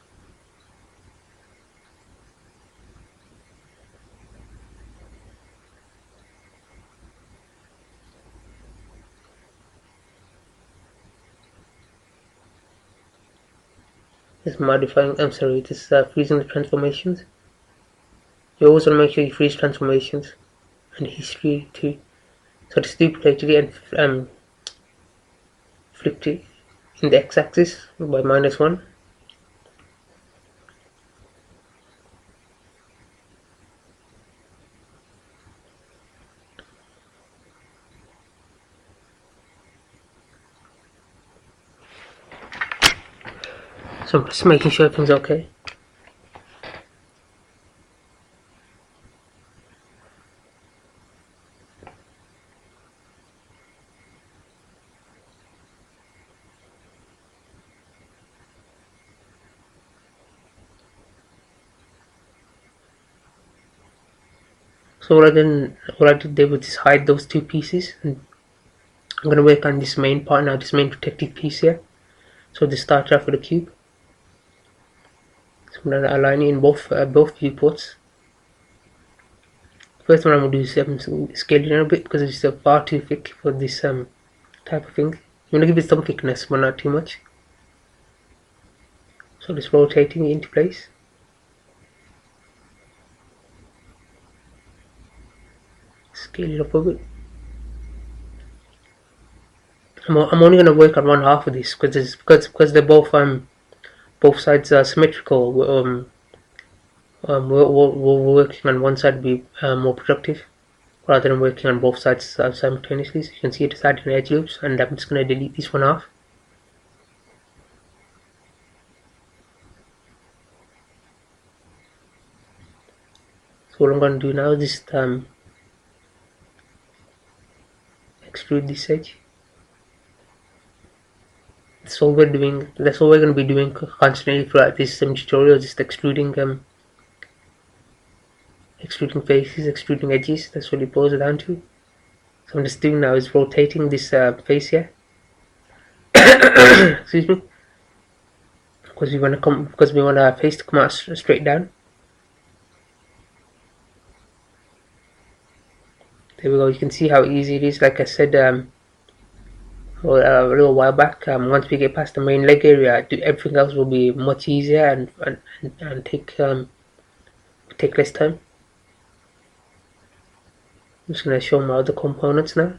S1: Just modifying. I'm sorry, just freezing the transformations. You always want to make sure you freeze transformations and history too. So just duplicated it and flipped it in the x-axis by -1. So I'm just making sure everything's okay. So what I did there was just hide those two pieces, and I'm going to work on this main part now, this main protective piece here. So just start off with a cube. So I'm going to align it in both viewports. First one I'm going to do is scale it down a bit because it's far too thick for this type of thing. You want to give it some thickness, but not too much. So just rotating it into place. Scale it up a bit. I'm only going to work on one half of this because they're both sides are symmetrical. We're working on one side to be more productive rather than working on both sides simultaneously. So you can see it is adding edge loops, and I'm just going to delete this one off. So what I'm going to do now is just extrude this edge. That's all we're doing. That's all we're going to be doing constantly throughout this tutorial. Just extruding faces, extruding edges. That's what it boils down to. So I'm just doing now is rotating this face here. Excuse me. Because we want our face to come out straight down. There we go. You can see how easy it is. Like I said a little while back, once we get past the main leg area, everything else will be much easier and take less time. I'm just going to show my other components now.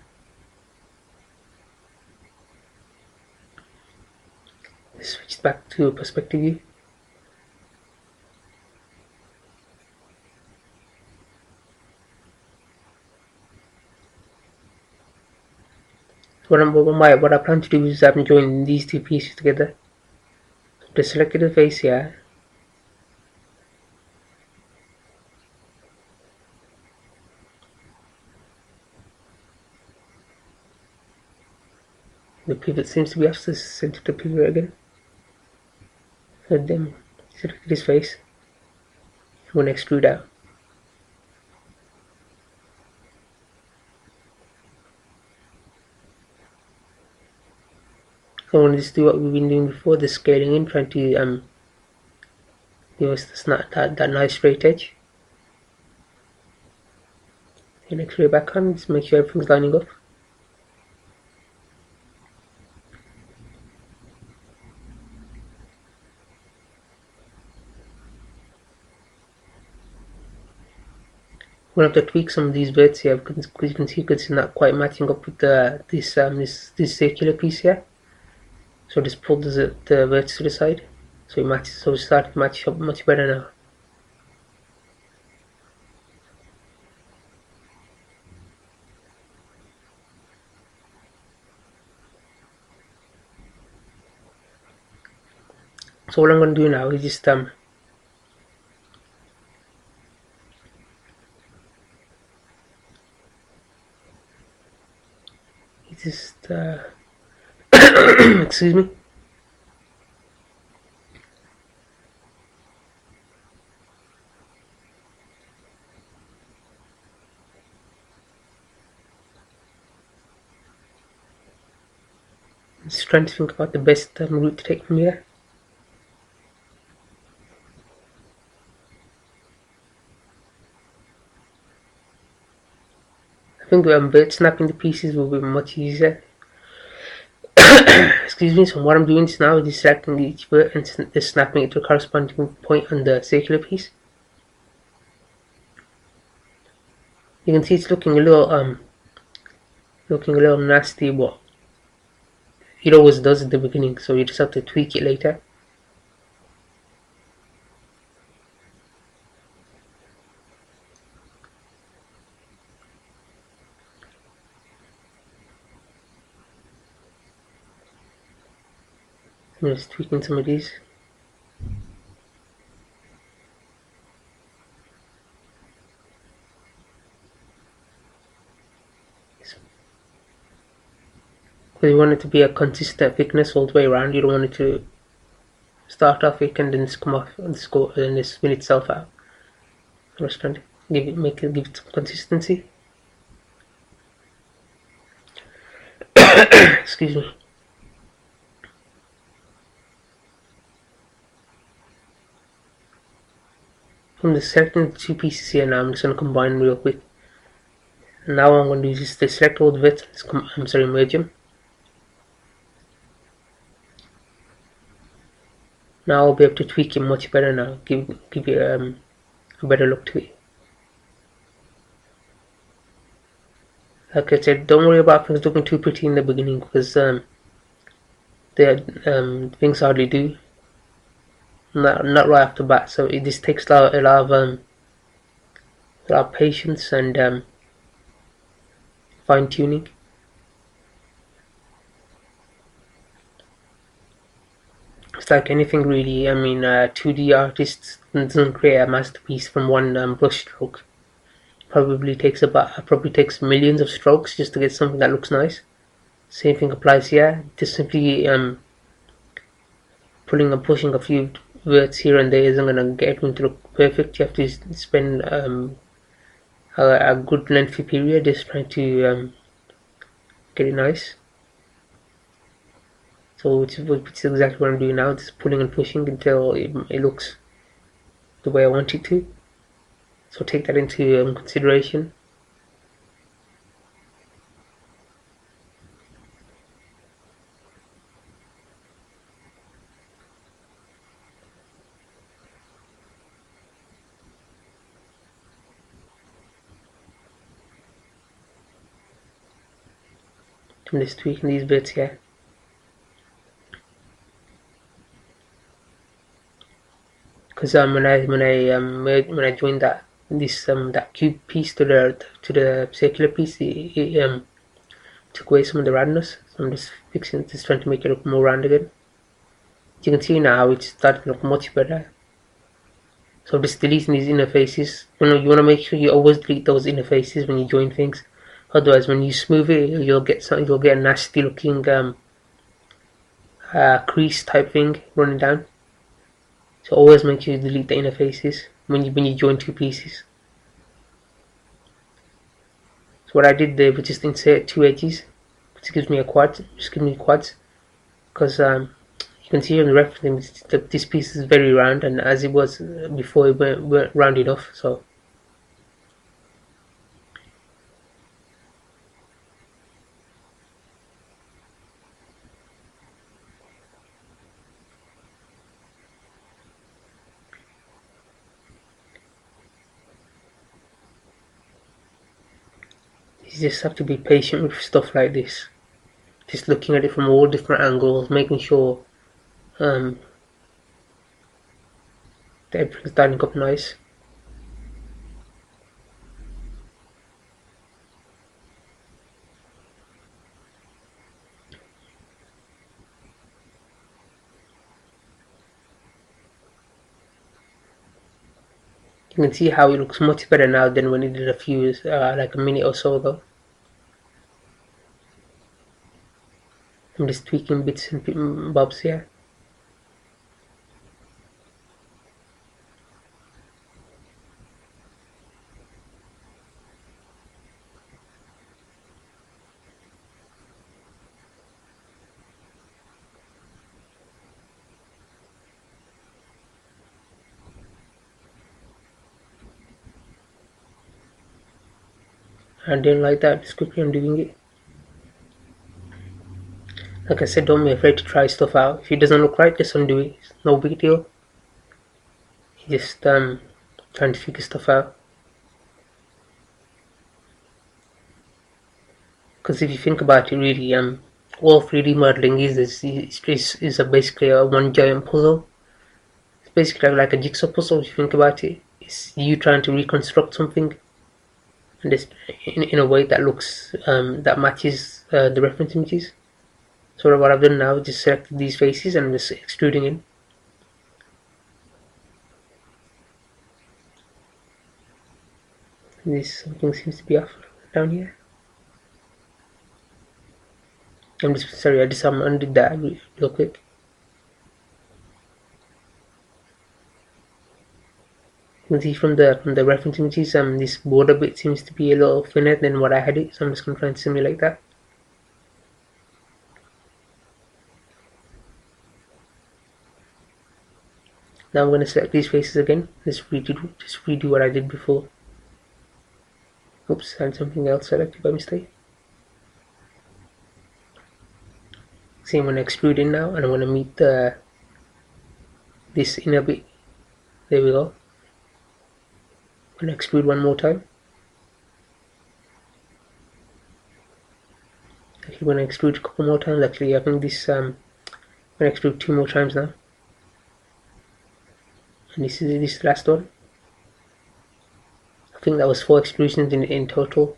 S1: Switch back to perspective view. What I plan to do is join these two pieces together. Just select the face here. The pivot seems to be off, so center the pivot again. So then select this face. I'm going to extrude out. So I want to just do what we've been doing before, the scaling in, trying to give us that nice straight edge. And extrude back on, just make sure everything's lining up. We'll have to tweak some of these bits here because you can see it's not quite matching up with this circular piece here. So just pull the verts to the side so it matches. So it's starting to match up much better now. So what I'm going to do now is just excuse me. Just trying to think about the best route to take from here. I think bird snapping the pieces will be much easier. Excuse me. So what I'm doing now is just selecting each bird and just snapping it to a corresponding point on the circular piece. You can see it's looking a little nasty, but it always does at the beginning, so you just have to tweak it later. I'm just tweaking some of these. Because you want it to be a consistent thickness all the way around. You don't want it to start off thick and then just come off and just go and then spin itself out. Understand? give it some consistency. Excuse me. I'm just selecting the two pieces here now. I'm just going to combine them real quick. And now what I'm going to do is just select all the bits. Merge them. Now I'll be able to tweak it much better now. Give it a better look to it. Like I said, don't worry about things looking too pretty in the beginning because things hardly do. Not right off the bat. So it just takes a lot of patience and fine tuning. It's like anything really. I mean, 2D artists doesn't create a masterpiece from one brush stroke. Probably takes millions of strokes just to get something that looks nice. Same thing applies here. Just simply pulling and pushing a few words here and there isn't gonna get everything to look perfect. You have to spend a good lengthy period just trying to get it nice. So which is exactly what I'm doing now, just pulling and pushing until it looks the way I want it to. So take that into consideration. I'm just tweaking these bits here. Because when I joined that cube piece to the circular piece, it took away some of the roundness. So I'm just trying to make it look more round again. You can see now it's starting to look much better. So I'm just deleting these interfaces. You want to make sure you always delete those interfaces when you join things. Otherwise, when you smooth it, you'll get a nasty looking crease type thing running down. So always make sure you delete the interfaces when you join two pieces. So what I did there was just insert two edges, which gives me quads, because you can see in the reference that this piece is very round, and as it was before, it weren't round enough. So you just have to be patient with stuff like this. Just looking at it from all different angles, making sure that everything's lining up nice. You can see how it looks much better now than when it did like a minute or so ago. I'm just tweaking bits and bobs here. I didn't like that, just quickly I'm doing it. Like I said, don't be afraid to try stuff out. If it doesn't look right, just undo it. It's no big deal. You just trying to figure stuff out. Because if you think about it, really, all 3D modeling is basically a one giant puzzle. It's basically like a jigsaw puzzle. If you think about it, it's you trying to reconstruct something, and this in a way that looks that matches the reference images. So what I've done now is just selected these faces and I'm just extruding in. This something seems to be off down here. I'm just sorry, I just undid that real quick. You can see from the reference images, this border bit seems to be a little thinner than what I had it, so I'm just going to try and simulate that. Now I'm going to select these faces again, just redo what I did before. Oops, I had something else selected by mistake. See, I'm going to extrude in now, and I'm going to meet this inner bit. There we go. I'm going to extrude one more time. Actually, I'm going to extrude a couple more times. Actually, I think this I'm going to extrude 2 more times now. And this is the last one. I think that was 4 extrusions in total.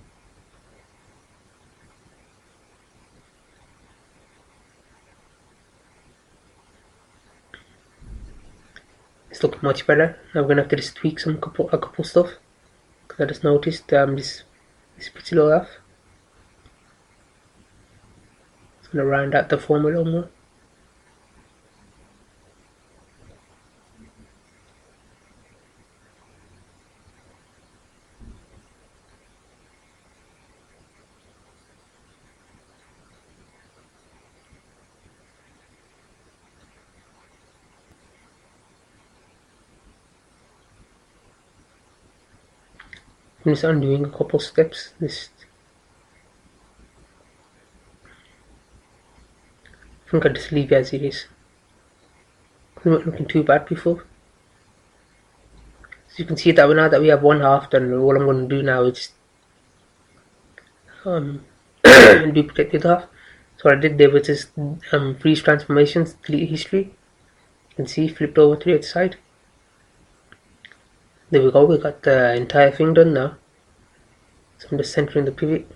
S1: It's looking much better. I'm gonna have to just tweak a couple stuff, because I just noticed this bit's a little off. It's gonna round out the form a little more. I'm just undoing a couple steps. I think I'll just leave it as it is. It wasn't looking too bad before. So you can see that now that we have one half done, all I'm going to do now is duplicate the other half. So what I did there was just freeze transformations, delete history. You can see flipped over to the other side. There we go, we got the entire thing done now. So I'm just centering the pivot.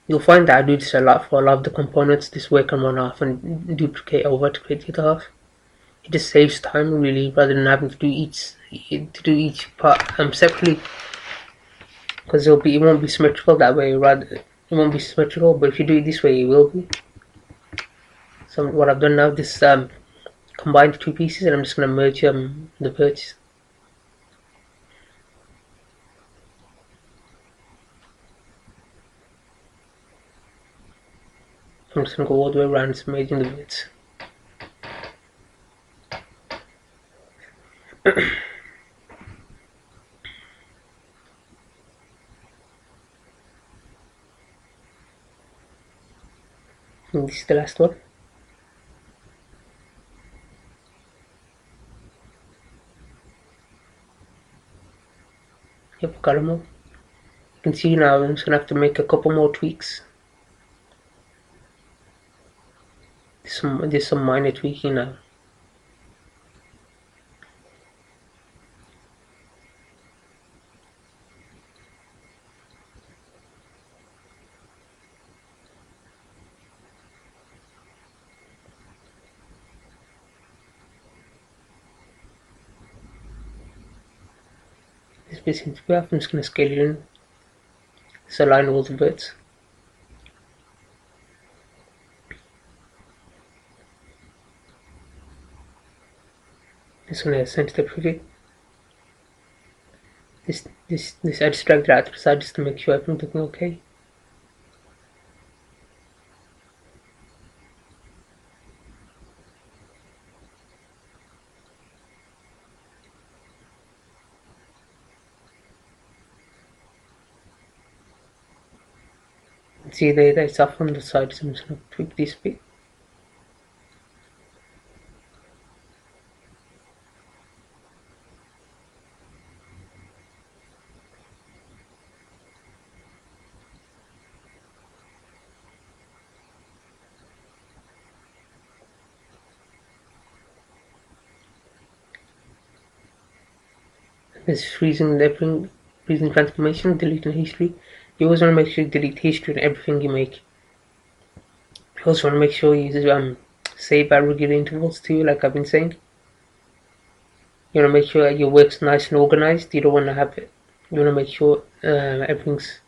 S1: You'll find that I do this a lot for a lot of the components, just work on one half and duplicate over to create the other half. It just saves time really, rather than having to do each part separately, because it won't be symmetrical that way. It won't be symmetrical, but if you do it this way, it will be. So what I've done now, this combine the 2 pieces, and I'm just going to merge the parts. I'm just going to go all the way around, just merging the bits. And this is the last one. Yep, got them all. You can see now I'm just going to have to make a couple more tweaks. There's some minor tweaking now. This bit seems to be off. I'm just going to scale it in. Just align all the bits. Just going to center the pivot. This I just dragged it out to the side just to make sure everything's looking okay. See there, it's off on the side, so I'm just going to tweak this bit. There's freezing transformation, deleting history. You always want to make sure you delete history in everything you make. You also want to make sure you save at regular intervals too, like I've been saying. You want to make sure your work's nice and organized. You don't want to have it. You want to make sure everything's